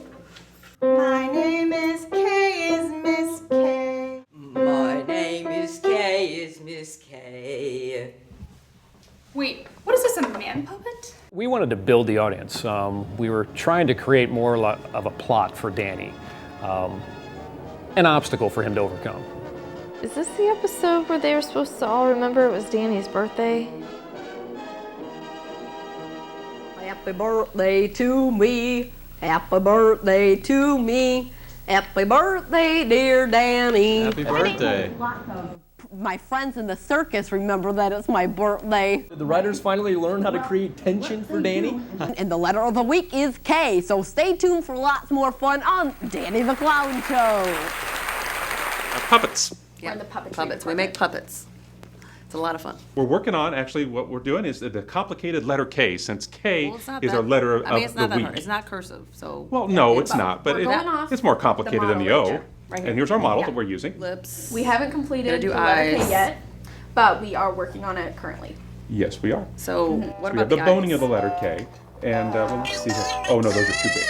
My name is K, is Miss K. My name is K, is Miss K. Wait, what is this, a man puppet? We wanted to build the audience. We were trying to create more of a plot for Danny, an obstacle for him to overcome. Is this the episode where they were supposed to all remember it was Danny's birthday? Happy birthday to me. Happy birthday to me. Happy birthday, dear Danny. Happy birthday. My friends in the circus remember that it's my birthday. Did the writers finally learn how to create tension for Danny? And the letter of the week is K, so stay tuned for lots more fun on Danny the Clown Show. Puppets. Yeah, puppets. We make puppets. It's a lot of fun. We're working on, actually, what we're doing is the complicated letter K, since K Well, it's not is that, our letter of I mean, it's not the that week. hard. It's not cursive, so. Well, no, it's not, but We're going off it's more complicated than the O. model right here. And here's our model Yeah. that we're using. Lips. We haven't Gonna completed do the letter K eyes. yet, but we are working on it currently. Yes, we are. So what So we about have the the boning eyes? of the letter K, and let's see here. Oh no, those are too big.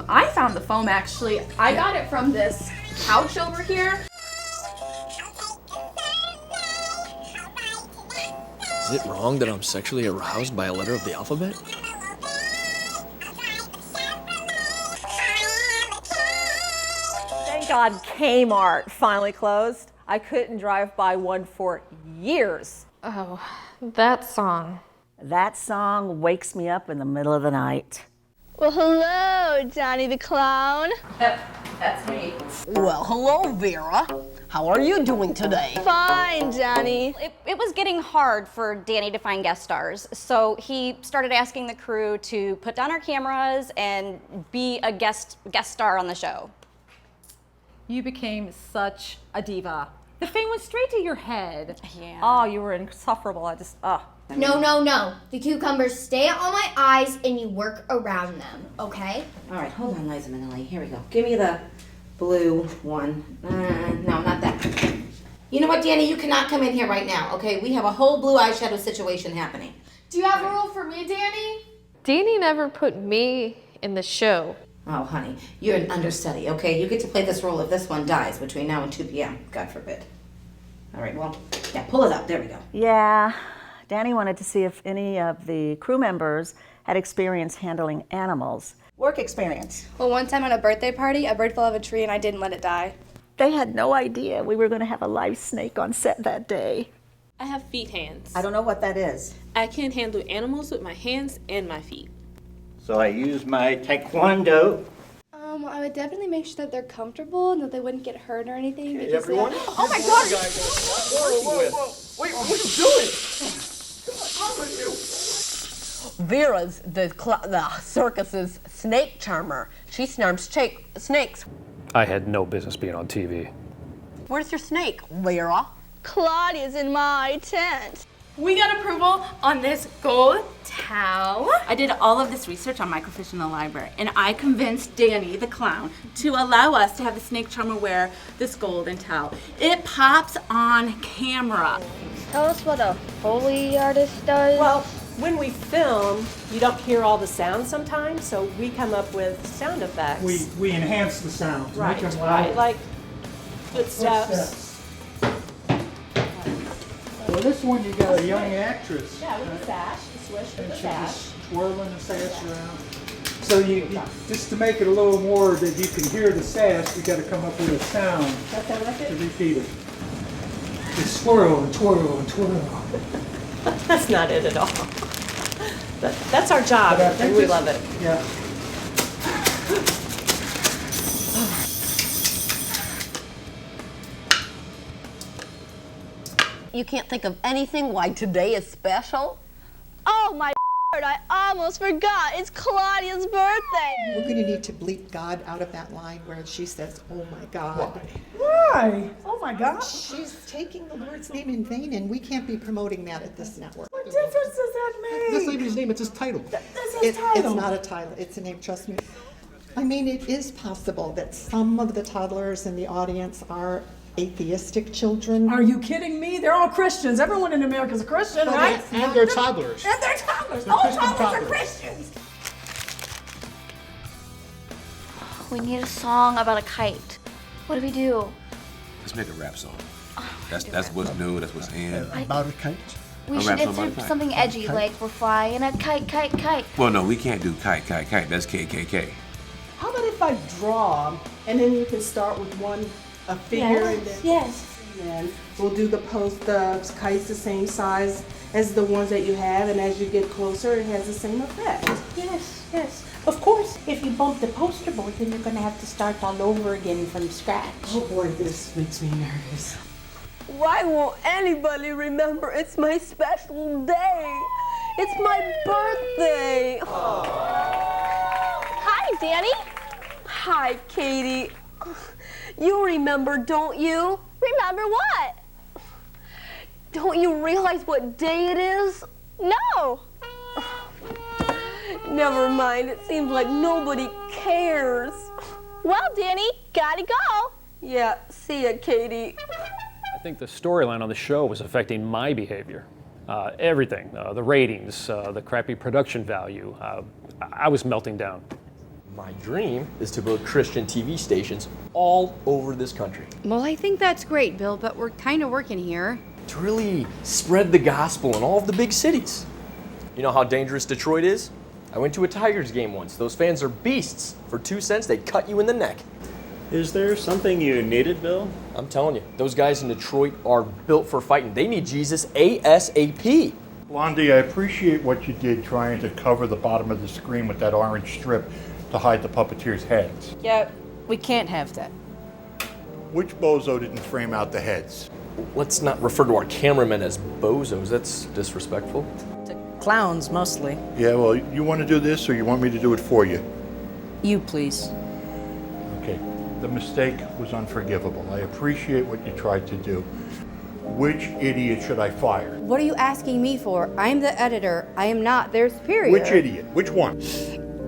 I found the foam actually. I got it from this couch over here. Is it wrong that I'm sexually aroused by a letter of the alphabet? Thank God Kmart finally closed. I couldn't drive by one for years. Oh, that song. That song wakes me up in the middle of the night. Well, hello, Johnny the Clown. Yep, that's me. Well, hello, Vera. How are you doing today? Fine, Johnny. It was getting hard for Danny to find guest stars, so he started asking the crew to put down our cameras and be a guest star on the show. You became such a diva. The fame went straight to your head. Yeah. Oh, you were insufferable. No. The cucumbers stay on my eyes and you work around them, okay? All right, hold on, Liza Minnelli. Here we go. Give me the blue one. No, not that. You know what, Danny? You cannot come in here right now, okay? We have a whole blue eyeshadow situation happening. Do you have a rule for me, Danny? Danny never put me in the show. Oh, honey, you're an understudy, okay? You get to play this role if this one dies between now and 2 p.m., God forbid. All right, well, yeah, pull it up. There we go. Yeah, Danny wanted to see if any of the crew members had experience handling animals. Work experience. Well, one time at a birthday party, a bird fell off a tree and I didn't let it die. They had no idea we were going to have a live snake on set that day. I have feet hands. I don't know what that is. I can handle animals with my hands and my feet. So I use my taekwondo. I would definitely make sure that they're comfortable and that they wouldn't get hurt or anything. Hey, everyone. Oh my God! Whoa. Wait, what are you doing? What's wrong with you? Vera's the circus's snake charmer. She snarms snakes. I had no business being on TV. Where's your snake, Vera? Claudia's in my tent. We got approval on this gold towel. I did all of this research on microfiche in the library, and I convinced Danny, the clown, to allow us to have the snake charmer wear this golden towel. It pops on camera. Tell us what a Foley artist does. Well, when we film, you don't hear all the sound sometimes, so we come up with sound effects. We enhance the sound. Right, Make them loud. right, like footsteps. Well, this one you got a young actress. Yeah, with the sash, the swish with And the she's sash. just twirling the sash around. So you just to make it a little more that you can hear the sash, you got to come up with a sound That sound like to it? repeat it. Just swirl and twirl and twirl. That's not it at all. But that's our job, But I think and we this- love it. Yeah. You can't think of anything why today is special? Oh my word, I almost forgot. It's Claudia's birthday. We're going to need to bleep God out of that line where she says, oh my God. Why? Oh my God. She's taking the Lord's name in vain, and we can't be promoting that at this network. What difference does that make? That's not even his name, it's his title. That's his title. It's not a title, it's a name, trust me. I mean, it is possible that some of the toddlers in the audience are atheistic children. Are you kidding me? They're all Christians. Everyone in America is a Christian, But right? it's And they're toddlers. And they're toddlers. They're All Christian toddlers are toddlers. Christians. We need a song about a kite. What do we do? Let's make a rap song. That's what's new, that's what's in. About a kite? We A should rap song about a insert kite. something edgy, Kite? like we're flying a kite. Well, no, we can't do kite. That's KKK. How about if I draw, and then you can start with a figure, and then Yes. and then we'll do the kites the same size as the ones that you have, and as you get closer, it has the same effect. Yes. Of course, if you bump the poster board, then you're going to have to start all over again from scratch. Oh boy, this makes me nervous. Why won't anybody remember it's my special day? It's my birthday. Hi, Danny. Hi, Katie. You remember, don't you? Remember what? Don't you realize what day it is? No. Never mind. It seems like nobody cares. Well, Danny, gotta go. Yeah, see ya, Katie. I think the storyline on the show was affecting my behavior. Everything, the ratings, the crappy production value. I was melting down. My dream is to build Christian TV stations all over this country. Well, I think that's great, Bill, but we're kind of working here. To really spread the gospel in all of the big cities. You know how dangerous Detroit is? I went to a Tigers game once. Those fans are beasts. For 2 cents, they cut you in the neck. Is there something you needed, Bill? I'm telling you, those guys in Detroit are built for fighting. They need Jesus ASAP. Blondie, I appreciate what you did trying to cover the bottom of the screen with that orange strip to hide the puppeteers' heads. Yeah, we can't have that. Which bozo didn't frame out the heads? Let's not refer to our cameramen as bozos. That's disrespectful. Clowns, mostly. Yeah, well, you want to do this or you want me to do it for you? You, please. Okay, the mistake was unforgivable. I appreciate what you tried to do. Which idiot should I fire? What are you asking me for? I'm the editor. I am not their superior. Which idiot? Which one?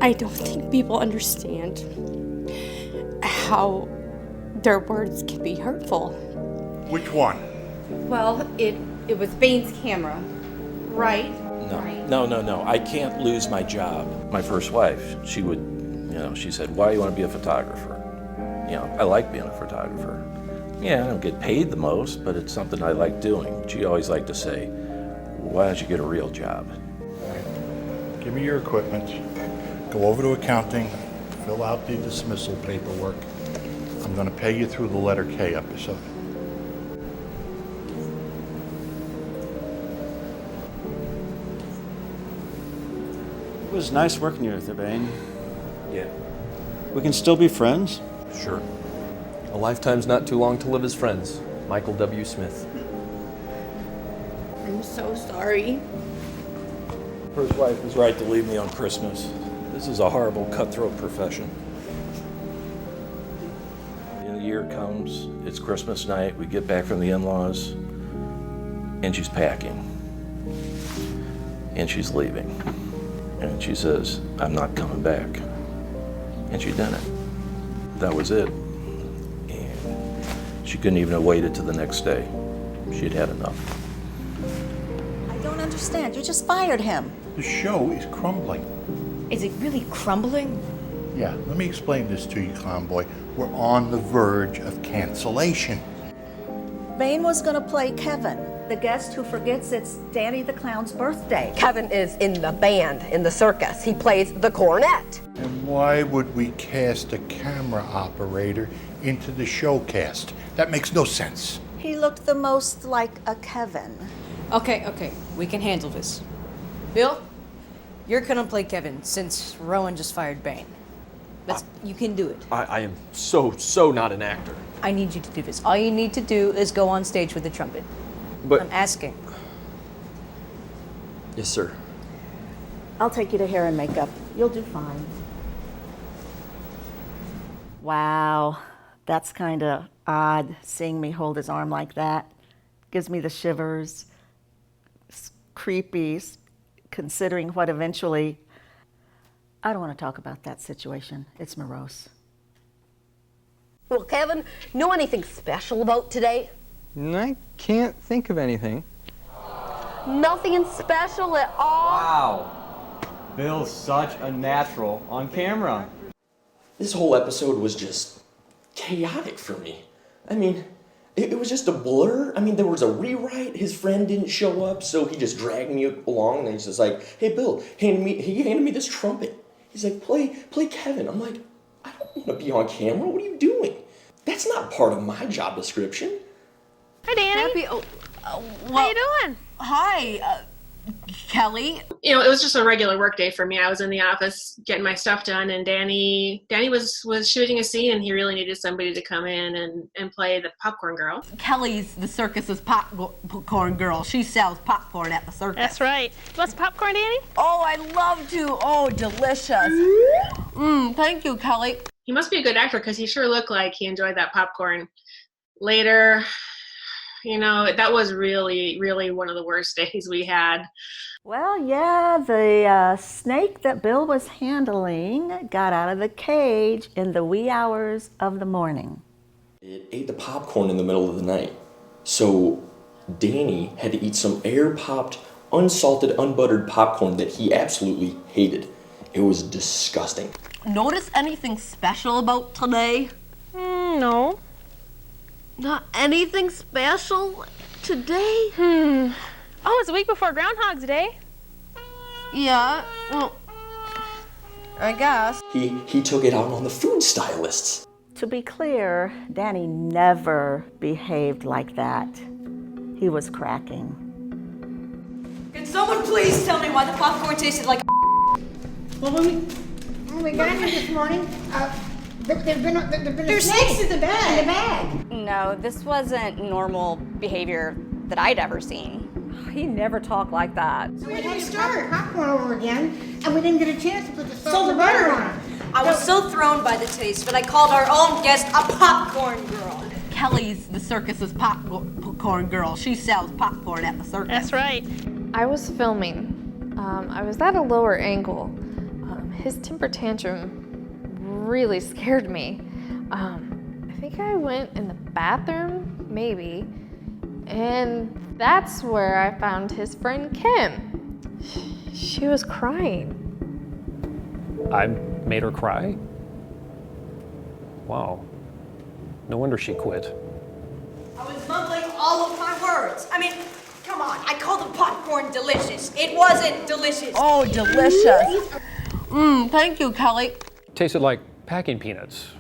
I don't think people understand how their words can be hurtful. Which one? Well, it was Bane's camera, right? No. I can't lose my job. My first wife, she would, she said, why do you want to be a photographer? I like being a photographer. Yeah, I don't get paid the most, but it's something I like doing. She always liked to say, why don't you get a real job? Give me your equipment. Go over to accounting, fill out the dismissal paperwork. I'm going to pay you through the letter K episode. It was nice working with you, Bane. Yeah. We can still be friends? Sure. A lifetime's not too long to live as friends. Michael W. Smith. I'm so sorry. First wife was right to leave me on Christmas. This is a horrible, cutthroat profession. The year comes, it's Christmas night, we get back from the in-laws, and she's packing. And she's leaving. And she says, I'm not coming back. And she didn't. That was it. And she couldn't even have waited till the next day. She'd had enough. I don't understand. You just fired him. The show is crumbling. Is it really crumbling? Yeah, let me explain this to you, clown boy. We're on the verge of cancellation. Bane was going to play Kevin, the guest who forgets it's Danny the Clown's birthday. Kevin is in the band in the circus. He plays the cornet. And why would we cast a camera operator into the show cast? That makes no sense. He looked the most like a Kevin. Okay, we can handle this. Bill, you're gonna play Kevin since Rowan just fired Bane. You can do it. I am so not an actor. I need you to do this. All you need to do is go on stage with the trumpet. But I'm asking. Yes, sir. I'll take you to hair and makeup. You'll do fine. Wow, that's kind of odd, seeing me hold his arm like that. Gives me the shivers. It's creepy, considering what eventually... I don't want to talk about that situation. It's morose. Well, Kevin, know anything special about today? I can't think of anything. Nothing special at all? Wow. Bill's such a natural on camera. This whole episode was just chaotic for me. I mean, it was just a blur. I mean, there was a rewrite. His friend didn't show up, so he just dragged me along. And he's just like, hey, Bill, he handed me this trumpet. He's like, play Kevin. I'm like, I don't want to be on camera. What are you doing? That's not part of my job description. Hi, Danny. Well, how you doing? Hi. Kelly? You know, it was just a regular work day for me. I was in the office getting my stuff done, and Danny was shooting a scene, and he really needed somebody to come in and play the popcorn girl. Kelly's the circus's popcorn girl. She sells popcorn at the circus. That's right. You want some popcorn, Danny? Oh, I'd love to. Oh, delicious. Thank you, Kelly. He must be a good actor because he sure looked like he enjoyed that popcorn. Later, you know, that was really, really one of the worst days we had. Well, yeah, the snake that Bill was handling got out of the cage in the wee hours of the morning. It ate the popcorn in the middle of the night. So Danny had to eat some air-popped, unsalted, unbuttered popcorn that he absolutely hated. It was disgusting. Notice anything special about today? No. Not anything special today? Oh, it's a week before Groundhog's Day. Yeah, well, I guess. He took it out on the food stylists. To be clear, Danny never behaved like that. He was cracking. Can someone please tell me why the popcorn tasted like Well, when we got here this morning, there've been There's snakes in the bag. No, this wasn't normal behavior that I'd ever seen. He never talked like that. So we had to start popcorn over again, and we didn't get a chance to put the salt and butter on it. I was so thrown by the taste, but I called our own guest a popcorn girl. Kelly's the circus's popcorn girl. She sells popcorn at the circus. That's right. I was filming. I was at a lower angle. His temper tantrum really scared me. I think I went in the bathroom, maybe, and that's where I found his friend Kim. She was crying. I made her cry? Wow. No wonder she quit. I was mumbling all of my words. I mean, come on, I called the popcorn delicious. It wasn't delicious. Oh, delicious. Thank you, Kelly. Tasted like packing peanuts,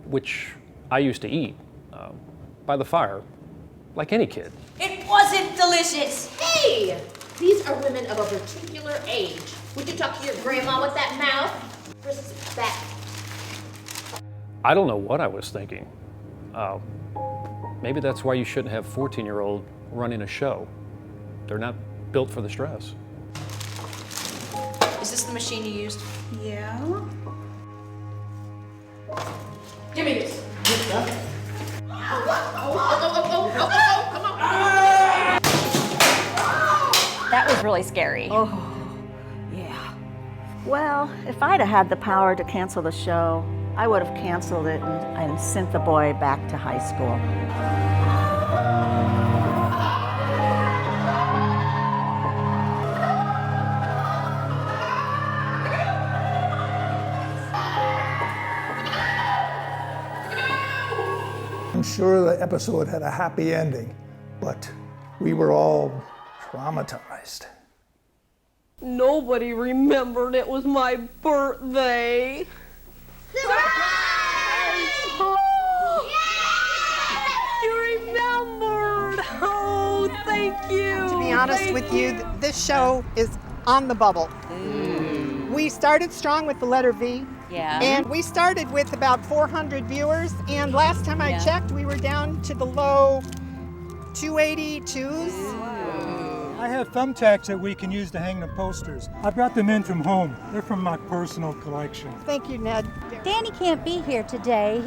which I used to eat by the fire, like any kid. It wasn't delicious. Hey, these are women of a particular age. Would you talk to your grandma with that mouth? Respect. I don't know what I was thinking. Maybe that's why you shouldn't have 14-year-old running a show. They're not built for the stress. Is this the machine you used? Yeah. Give me this. That was really scary. Oh, yeah. Well, if I'd have had the power to cancel the show, I would have canceled it and sent the boy back to high school. I'm sure the episode had a happy ending, but we were all traumatized. Nobody remembered it was my birthday. You remembered! Oh, thank you! To be honest with you, this show is on the bubble. We started strong with the letter V. Yeah. And we started with about 400 viewers, and last time I checked, we were down to the low 282s. I have thumbtacks that we can use to hang the posters. I brought them in from home. They're from my personal collection. Thank you, Ned. Danny can't be here today.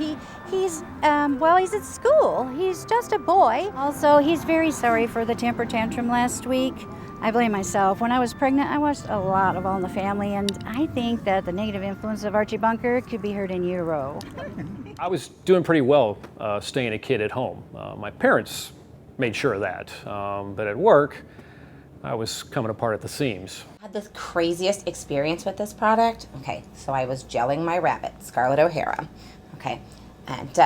He's at school. He's just a boy. Also, he's very sorry for the temper tantrum last week. I blame myself. When I was pregnant, I watched a lot of All in the Family, and I think that the negative influence of Archie Bunker could be heard in utero. I was doing pretty well staying a kid at home. My parents made sure of that. But at work, I was coming apart at the seams. I had the craziest experience with this product. Okay, so I was gelling my rabbit, Scarlett O'Hara. Okay, and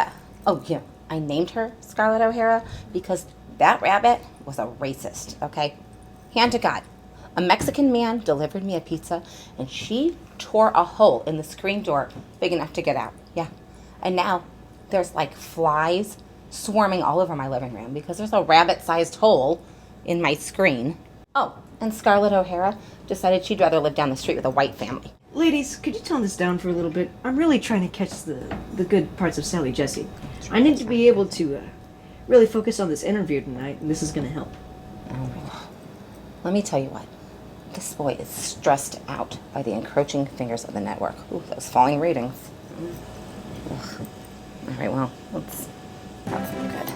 I named her Scarlett O'Hara because that rabbit was a racist, okay? Hand to God. A Mexican man delivered me a pizza and she tore a hole in the screen door big enough to get out. Yeah. And now there's like flies swarming all over my living room because there's a rabbit-sized hole in my screen. Oh, and Scarlett O'Hara decided she'd rather live down the street with a white family. Ladies, could you tone this down for a little bit? I'm really trying to catch the good parts of Sally Jesse. I need to be able to really focus on this interview tonight, and this is going to help. Let me tell you what. This boy is stressed out by the encroaching fingers of the network. Ooh, those falling ratings. Ugh. All right, well, that's good.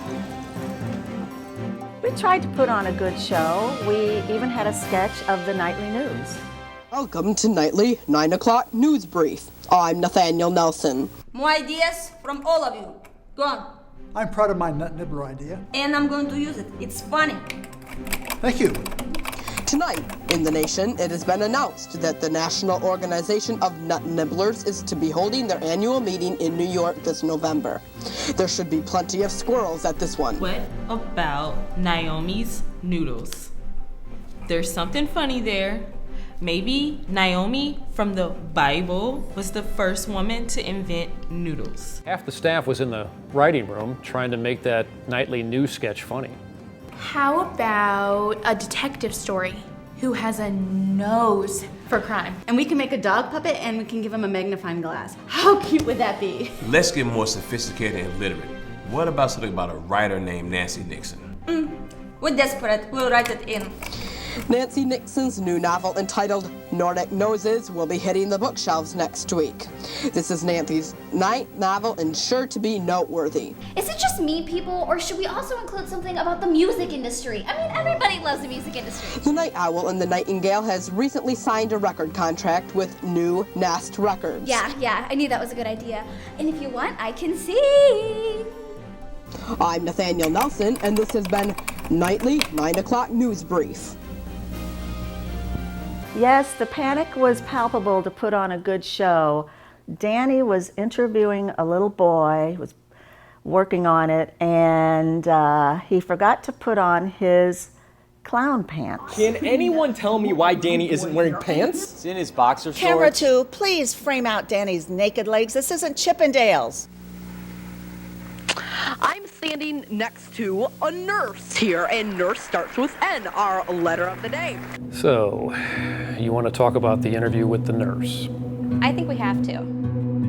We tried to put on a good show. We even had a sketch of the nightly news. Welcome to Nightly 9 o'clock News Brief. I'm Nathaniel Nelson. More ideas from all of you. Go on. I'm proud of my nut nibbler idea. And I'm going to use it. It's funny. Thank you. Tonight, in the nation, it has been announced that the National Organization of Nut Nibblers is to be holding their annual meeting in New York this November. There should be plenty of squirrels at this one. What about Naomi's noodles? There's something funny there. Maybe Naomi from the Bible was the first woman to invent noodles. Half the staff was in the writing room trying to make that nightly news sketch funny. How about a detective story who has a nose for crime? And we can make a dog puppet and we can give him a magnifying glass. How cute would that be? Let's get more sophisticated and literate. What about something about a writer named Nancy Nixon? We're desperate. We'll write it in. Nancy Nixon's new novel entitled Nordic Noses will be hitting the bookshelves next week. This is Nancy's 9th novel and sure to be noteworthy. Is it just me, people, or should we also include something about the music industry? I mean, everybody loves the music industry. The Night Owl and the Nightingale has recently signed a record contract with New Nest Records. Yeah, I knew that was a good idea. And if you want, I can sing. I'm Nathaniel Nelson, and this has been Nightly 9 o'clock News Brief. Yes, the panic was palpable to put on a good show. Danny was interviewing a little boy, was working on it, and he forgot to put on his clown pants. Can anyone tell me why Danny isn't wearing pants? It's in his boxer shorts. Camera 2, please frame out Danny's naked legs. This isn't Chippendales. I'm standing next to a nurse here, and nurse starts with N, our letter of the day. So, you want to talk about the interview with the nurse? I think we have to.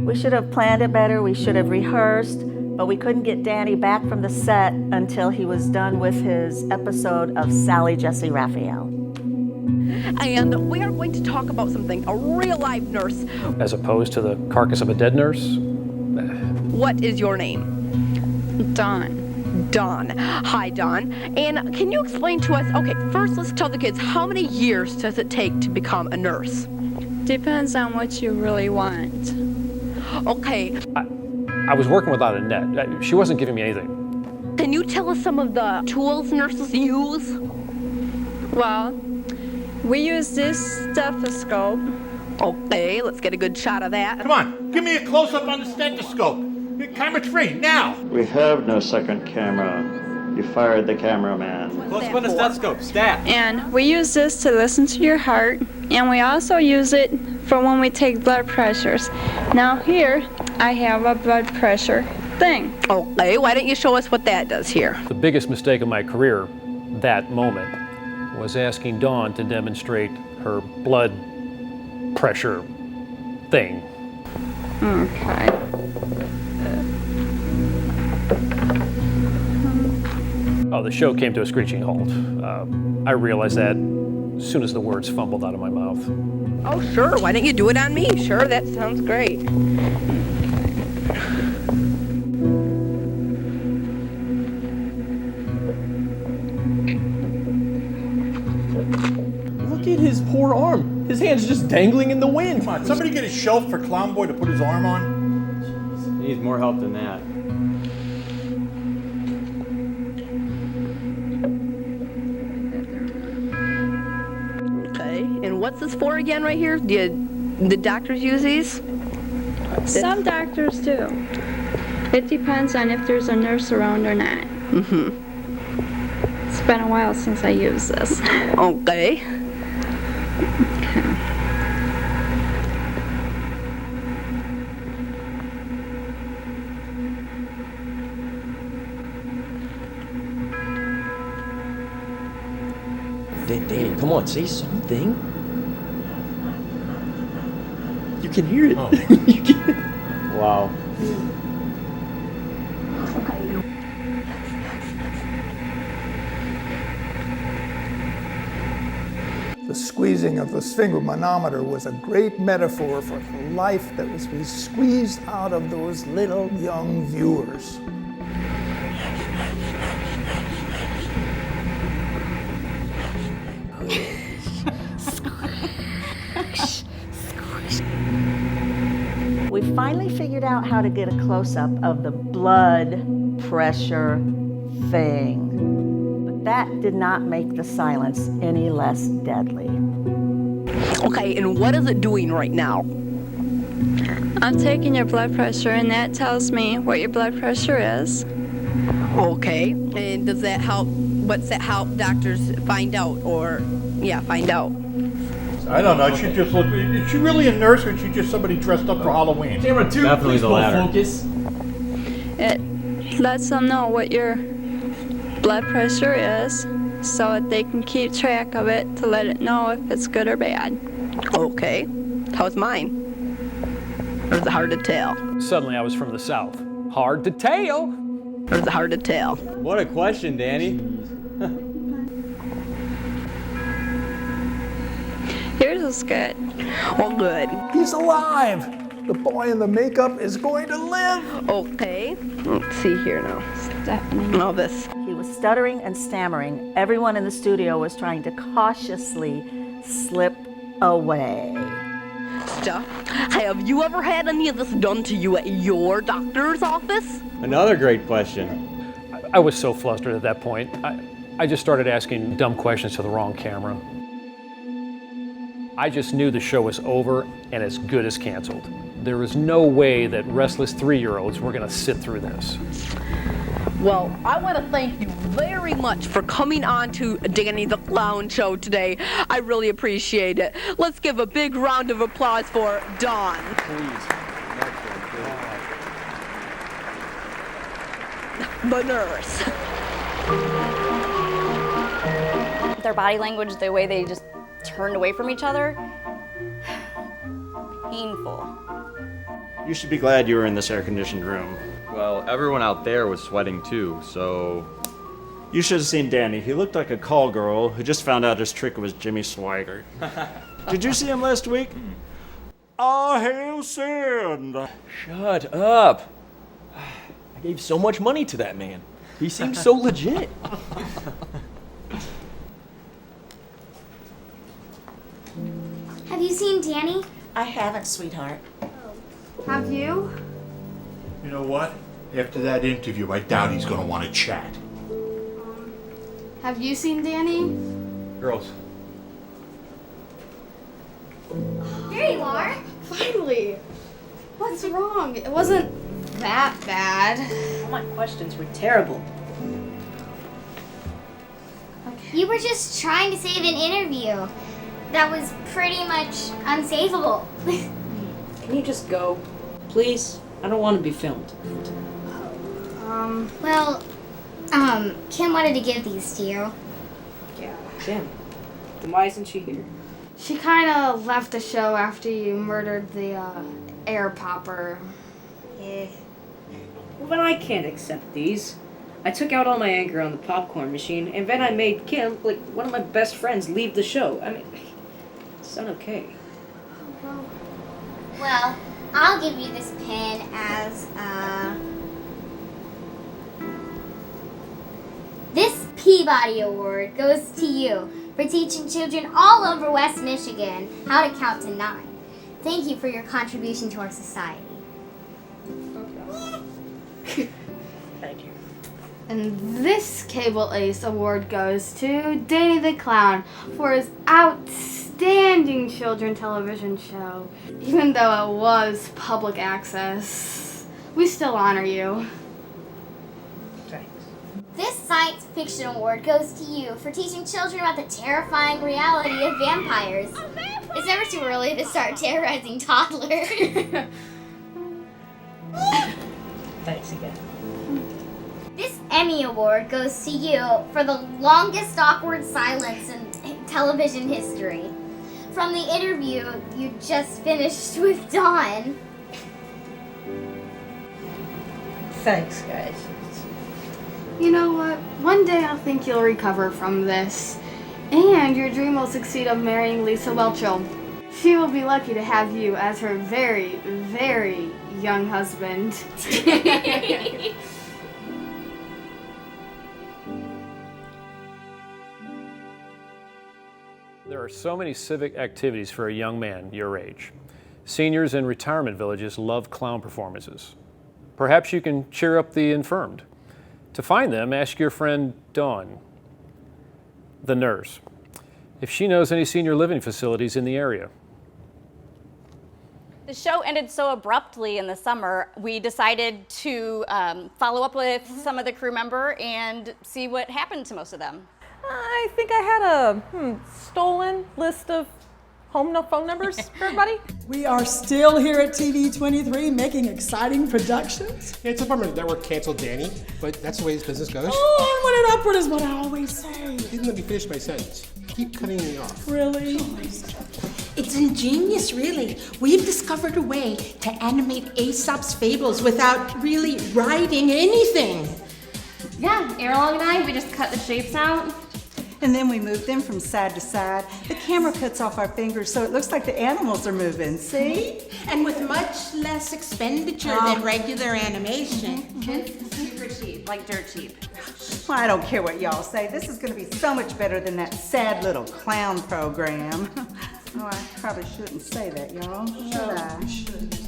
We should have planned it better, we should have rehearsed, but we couldn't get Danny back from the set until he was done with his episode of Sally Jesse Raphael. And we are going to talk about something, a real life nurse. As opposed to the carcass of a dead nurse? What is your name? Dawn. Hi, Dawn. And can you explain to us, okay, first let's tell the kids, how many years does it take to become a nurse? Depends on what you really want. Okay. I was working without a net. She wasn't giving me anything. Can you tell us some of the tools nurses use? Well, we use this stethoscope. Okay, let's get a good shot of that. Come on, give me a close-up on the stethoscope. Camera 3, now! We have no second camera. You fired the cameraman. Close up on the stethoscope, stat. And we use this to listen to your heart, and we also use it for when we take blood pressures. Now here, I have a blood pressure thing. Okay, why don't you show us what that does here? The biggest mistake of my career, that moment, was asking Dawn to demonstrate her blood pressure thing. Okay. Oh, the show came to a screeching halt. I realized that as soon as the words fumbled out of my mouth. Oh, sure. Why don't you do it on me? Sure, that sounds great. Look at his poor arm. His hand's just dangling in the wind. Come on, somebody get a shelf for Clown Boy to put his arm on. He needs more help than that. And what's this for again right here? Do the doctors use these? Some doctors do. It depends on if there's a nurse around or not. Mm-hmm. It's been a while since I used this. Okay. Danny, come on, say something. You can hear it. Oh. You can... Wow. The squeezing of the sphygmomanometer was a great metaphor for the life that was being squeezed out of those little young viewers. We finally figured out how to get a close-up of the blood pressure thing. But that did not make the silence any less deadly. Okay, and what is it doing right now? I'm taking your blood pressure, and that tells me what your blood pressure is. Okay, and does that help? What's that help doctors find out, or find out? I don't know. She just looked. Is she really a nurse, or is she just somebody dressed up for Halloween? Camera 2, definitely please the pull latter. focus. It lets them know what your blood pressure is so that they can keep track of it to let it know if it's good or bad. Okay, how's mine? Or is it hard to tell? Suddenly I was from the South. Hard to tell. Or is it hard to tell? What a question, Danny. Yours is good. Well, good. He's alive! The boy in the makeup is going to live! Okay, let's see here now. Stephanie. All this. He was stuttering and stammering. Everyone in the studio was trying to cautiously slip away. Stuff. Have you ever had any of this done to you at your doctor's office? Another great question. I was so flustered at that point. I just started asking dumb questions to the wrong camera. I just knew the show was over and as good as canceled. There was no way that restless 3-year-olds were gonna sit through this. Well, I want to thank you very much for coming on to Danny the Clown Show today. I really appreciate it. Let's give a big round of applause for Dawn. Please. The nurse. Their body language, the way they just turned away from each other. Painful. You should be glad you were in this air-conditioned room. Well, everyone out there was sweating too, so... You should have seen Danny. He looked like a call girl who just found out his trick was Jimmy Swaggart. Did you see him last week? All hail Sid! Shut up. I gave so much money to that man. He seems so legit. Have you seen Danny? I haven't, sweetheart. Have you? You know what? After that interview, I doubt he's going to want to chat. Have you seen Danny? Girls. There you are. Finally. What's wrong? It wasn't that bad. All my questions were terrible. You were just trying to save an interview that was pretty much unsavable. Can you just go? Please? I don't want to be filmed. Well, Kim wanted to give these to you. Yeah. Kim. Then why isn't she here? She kind of left the show after you murdered the air popper. Well, then I can't accept these. I took out all my anger on the popcorn machine, and then I made Kim, like one of my best friends, leave the show. I mean, it's not okay. Well, I'll give you this pin as, This Peabody Award goes to you for teaching children all over West Michigan how to count to 9. Thank you for your contribution to our society. Thank you. And this Cable Ace Award goes to Danny the Clown for his outstanding children television show. Even though it was public access, we still honor you. This Science Fiction Award goes to you for teaching children about the terrifying reality of vampires. It's never too early to start terrorizing toddlers. Thanks again. This Emmy Award goes to you for the longest awkward silence in television history. From the interview you just finished with Dawn. Thanks, guys. You know what? One day I'll think you'll recover from this. And your dream will succeed of marrying Lisa Welchel. She will be lucky to have you as her very, very young husband. There are so many civic activities for a young man your age. Seniors in retirement villages love clown performances. Perhaps you can cheer up the infirmed. To find them, ask your friend Dawn, the nurse, if she knows any senior living facilities in the area. The show ended so abruptly in the summer, we decided to follow up with some of the crew member and see what happened to most of them. I think I had a stolen list of phone numbers for everybody. We are still here at TV 23 making exciting productions. Yeah, it's a bummer the network canceled Danny, but that's the way this business goes. Onward and upward is what I always say. You didn't let me finish my sentence. Keep cutting me off. Really? It's ingenious, really. We've discovered a way to animate Aesop's fables without really writing anything. Yeah, Erlong and I, we just cut the shapes out. And then we move them from side to side. The camera cuts off our fingers so it looks like the animals are moving, see? And with much less expenditure than regular animation. It's super cheap, like dirt cheap. Well, I don't care what y'all say. This is going to be so much better than that sad little clown program. Oh, I probably shouldn't say that, y'all. Should I? Should.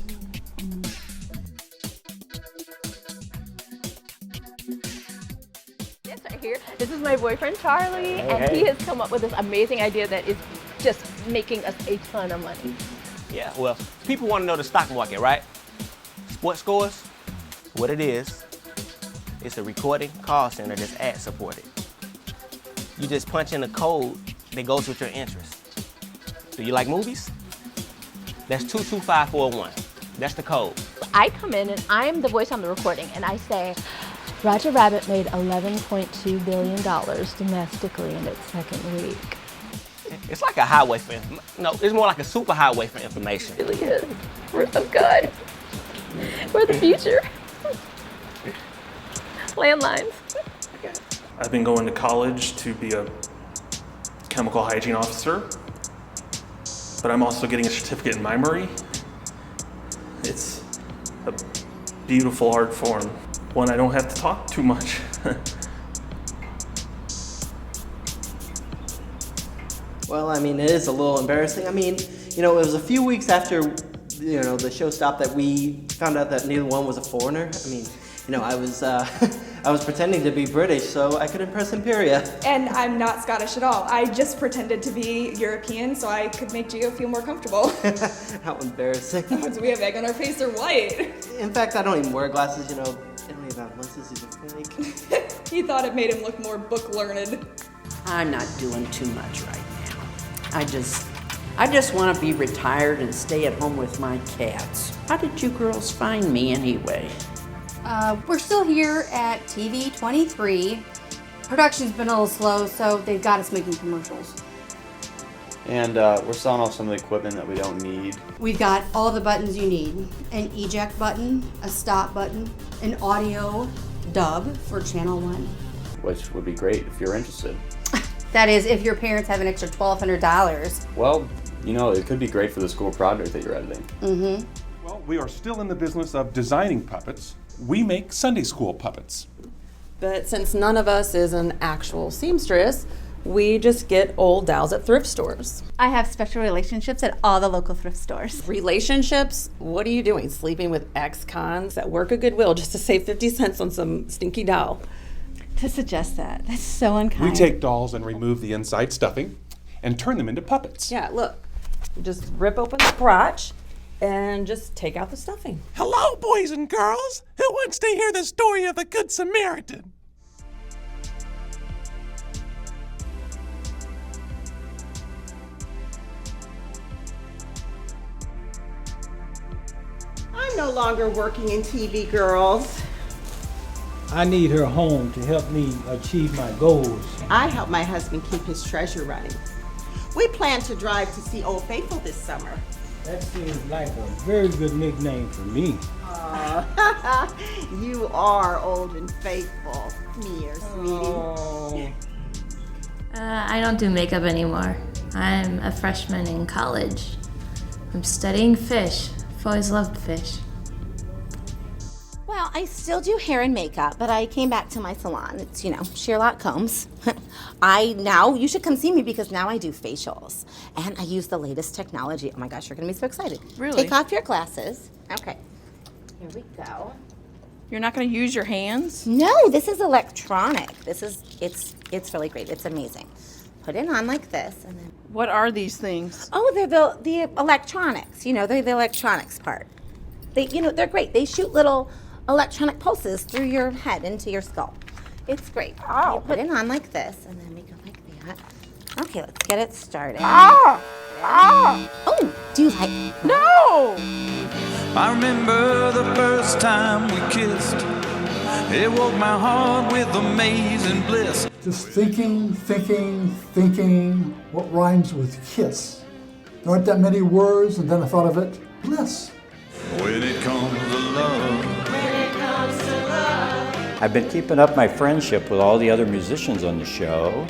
Here. This is my boyfriend Charlie, and he has come up with this amazing idea that is just making us a ton of money. Yeah, well, people want to know the stock market, right? Sports scores, what it is, it's a recording call center that's ad supported. You just punch in a code that goes with your interest. Do you like movies? That's 22541. That's the code. I come in and I'm the voice on the recording, and I say, Roger Rabbit made $11.2 billion domestically in its second week. It's like a highway for no, it's more like a super highway for information. It really is. We're so good. We're the future. Landlines. I've been going to college to be a chemical hygiene officer, but I'm also getting a certificate in mimery. It's a beautiful art form. One I don't have to talk too much. Well, I mean, it is a little embarrassing. I mean, you know, it was a few weeks after, you know, the show stopped that we found out that neither one was a foreigner. I mean, you know, I was I was pretending to be British so I could impress Imperia. And I'm not Scottish at all. I just pretended to be European so I could make Gio feel more comfortable. How embarrassing. Do we have egg on our face or white? In fact, I don't even wear glasses, you know. I don't even have lenses, these are fake. He thought it made him look more book learned. I'm not doing too much right now. I just want to be retired and stay at home with my cats. How did you girls find me anyway? We're still here at TV 23. Production's been a little slow, so they've got us making commercials. And we're selling off some of the equipment that we don't need. We've got all the buttons you need. An eject button, a stop button, an audio dub for channel 1. Which would be great if you're interested. That is, if your parents have an extra $1,200. Well, you know, it could be great for the school project that you're editing. Mm-hmm. Well, we are still in the business of designing puppets. We make Sunday school puppets. But since none of us is an actual seamstress, we just get old dolls at thrift stores. I have special relationships at all the local thrift stores. Relationships? What are you doing? Sleeping with ex-cons that work a Goodwill just to save 50 cents on some stinky doll? To suggest that's so unkind. We take dolls and remove the inside stuffing and turn them into puppets. Yeah, look. You just rip open the crotch and just take out the stuffing. Hello, boys and girls. Who wants to hear the story of the Good Samaritan? I'm no longer working in TV, girls. I need her home to help me achieve my goals. I help my husband keep his treasure running. We plan to drive to see Old Faithful this summer. That seems like a very good nickname for me. You are old and faithful. Come here, sweetie. Oh. I don't do makeup anymore. I'm a freshman in college. I'm studying fish. I've always loved fish. Well, I still do hair and makeup, but I came back to my salon. It's, Sherlock Holmes. You should come see me because now I do facials. And I use the latest technology. Oh my gosh, you're gonna be so excited. Really? Take off your glasses. Okay, here we go. You're not going to use your hands? No, this is electronic. It's really great. It's amazing. Put it on like this, and then. What are these things? Oh, they're the electronics. They're the electronics part. They're great. They shoot little electronic pulses through your head into your skull. It's great. You put it on like this, and then we go like that. Okay, let's get it started. Oh, do you like? No! I remember the first time we kissed. It woke my heart with amazing bliss. Just thinking, what rhymes with kiss? There aren't that many words, and then I thought of it, bliss. When it comes to love. I've been keeping up my friendship with all the other musicians on the show,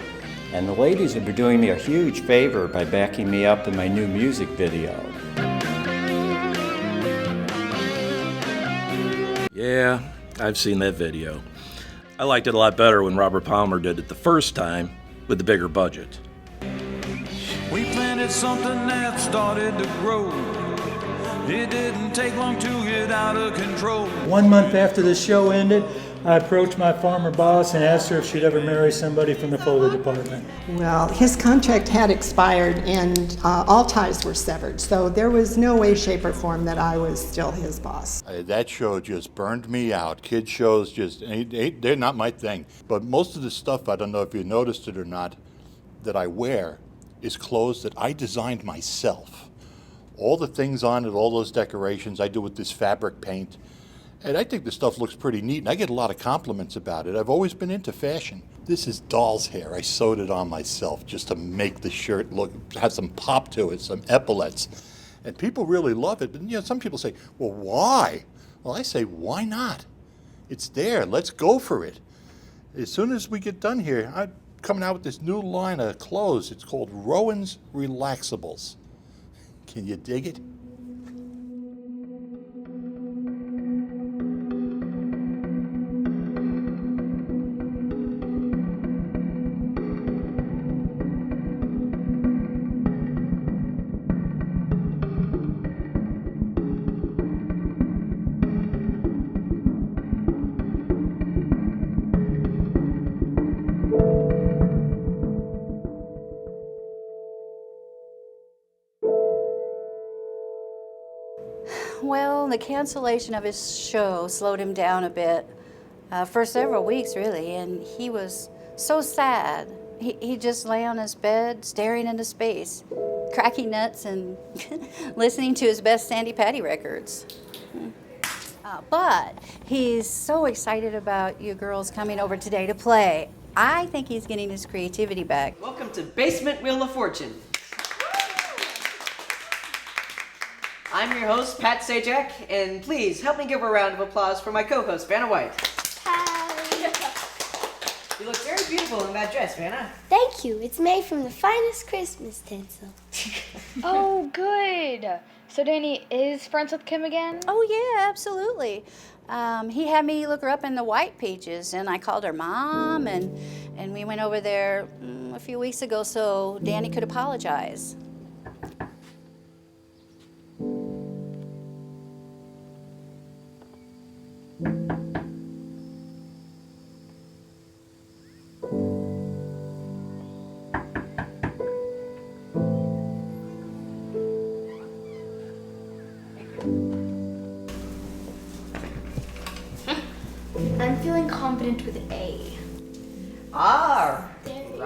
and the ladies have been doing me a huge favor by backing me up in my new music video. Yeah, I've seen that video. I liked it a lot better when Robert Palmer did it the first time with the bigger budget. We planted something that started to grow. It didn't take long to get out of control. 1 month after the show ended, I approached my former boss and asked her if she'd ever marry somebody from the Foley department. Well, his contract had expired and all ties were severed, so there was no way, shape, or form that I was still his boss. That show just burned me out. Kids shows they're not my thing. But most of the stuff, I don't know if you noticed it or not, that I wear is clothes that I designed myself. All the things on it, all those decorations, I do with this fabric paint. And I think the stuff looks pretty neat, and I get a lot of compliments about it. I've always been into fashion. This is doll's hair. I sewed it on myself just to make the shirt have some pop to it, some epaulets. And people really love it. But some people say, well, why? Well, I say, why not? It's there. Let's go for it. As soon as we get done here, I'm coming out with this new line of clothes. It's called Rowan's Relaxables. Can you dig it? Well, the cancellation of his show slowed him down a bit, for several weeks really, and he was so sad. He just lay on his bed staring into space, cracking nuts and listening to his best Sandy Patty records. But he's so excited about you girls coming over today to play. I think he's getting his creativity back. Welcome to Basement Wheel of Fortune. I'm your host, Pat Sajak, and please help me give a round of applause for my co-host, Vanna White. Hi. You look very beautiful in that dress, Vanna. Thank you. It's made from the finest Christmas tinsel. Oh, good. So Danny is friends with Kim again? Oh, yeah, absolutely. He had me look her up in the white pages, and I called her Mom, and we went over there a few weeks ago so Danny could apologize. I'm feeling confident with A.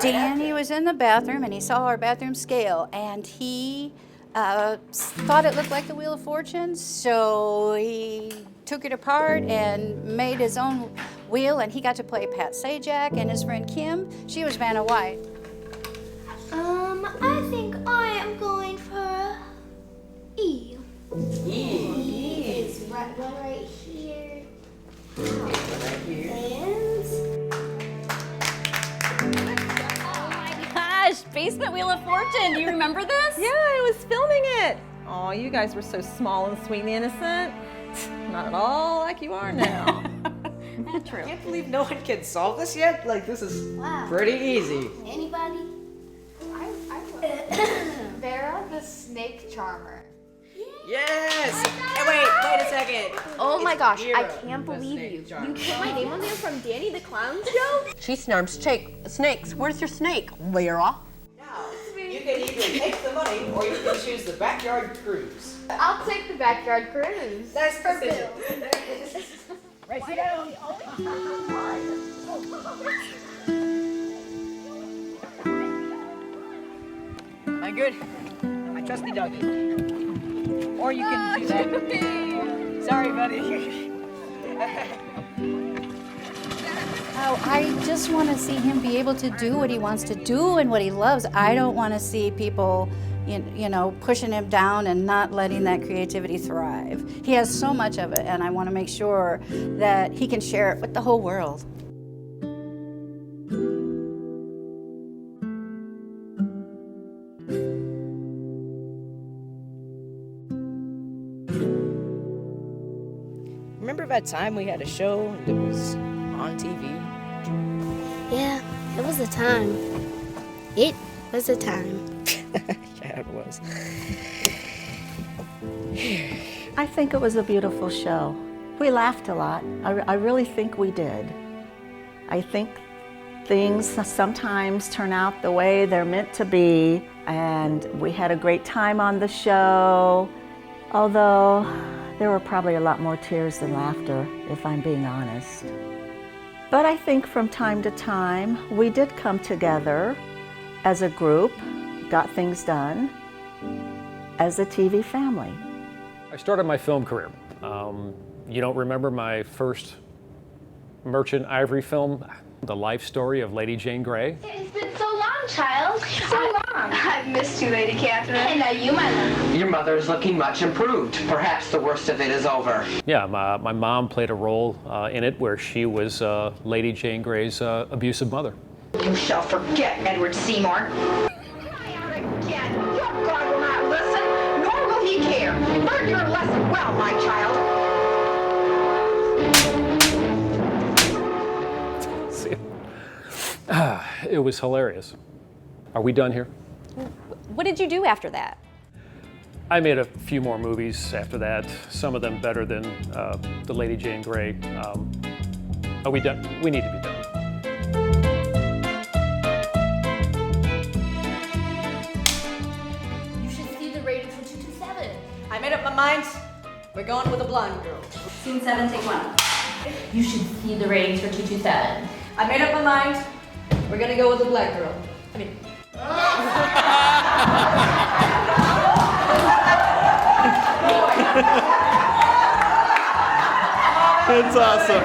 Danny was in the bathroom and he saw our bathroom scale and he thought it looked like the Wheel of Fortune, so he took it apart and made his own wheel, and he got to play Pat Sajak, and his friend Kim, she was Vanna White. I think I am going for E. E is right here. Right here. And Oh my gosh, Basement Wheel of Fortune. Do you remember this? Yeah, I was filming it. Oh, you guys were so small and sweet and innocent. Not at all like you are now. True. I can't believe no one can solve this yet. Like, this is wow. pretty easy. Anybody? Vera the snake charmer. Yes! Hey, wait a second. Oh my It's gosh, I Vera, can't the believe snake you. charmer. You put my name on there from Danny the Clown show? She snarms snakes. Where's your snake, Vera? Now, you can either take the money or you can choose the backyard cruise. I'll take the backyard cruise. Nice decision. Right down. Am I good? My trusty doggy. Or you can do that. Sorry, buddy. Oh, I just want to see him be able to do what he wants to do and what he loves. I don't want to see people, you know, pushing him down and not letting that creativity thrive. He has so much of it, and I want to make sure that he can share it with the whole world. Remember that time we had a show and it was on TV? Yeah, it was a time. It was a time. Yeah, it was. I think it was a beautiful show. We laughed a lot. I really think we did. I think things sometimes turn out the way they're meant to be, and we had a great time on the show, although there were probably a lot more tears than laughter, if I'm being honest. But I think from time to time, we did come together as a group, got things done, as a TV family. I started my film career. You don't remember my first merchant ivory film, The Life Story of Lady Jane Grey? It's been so long, child. So long. I've missed you, Lady Catherine. And now you, my love. Your mother is looking much improved. Perhaps the worst of it is over. Yeah, my mom played a role in it where she was Lady Jane Grey's abusive mother. You shall forget, Edward Seymour. Again, your God will not listen, nor will he care. Learn your lesson well, my child. It was hilarious. Are we done here? What did you do after that? I made a few more movies after that, some of them better than the Lady Jane Grey. Are we done? We need to be done. You should see the ratings for 227. I made up my mind. We're going with a blonde girl. Scene 7, take 1. You should see the ratings for 227. I made up my mind. We're gonna go with a black girl. I mean. That's awesome.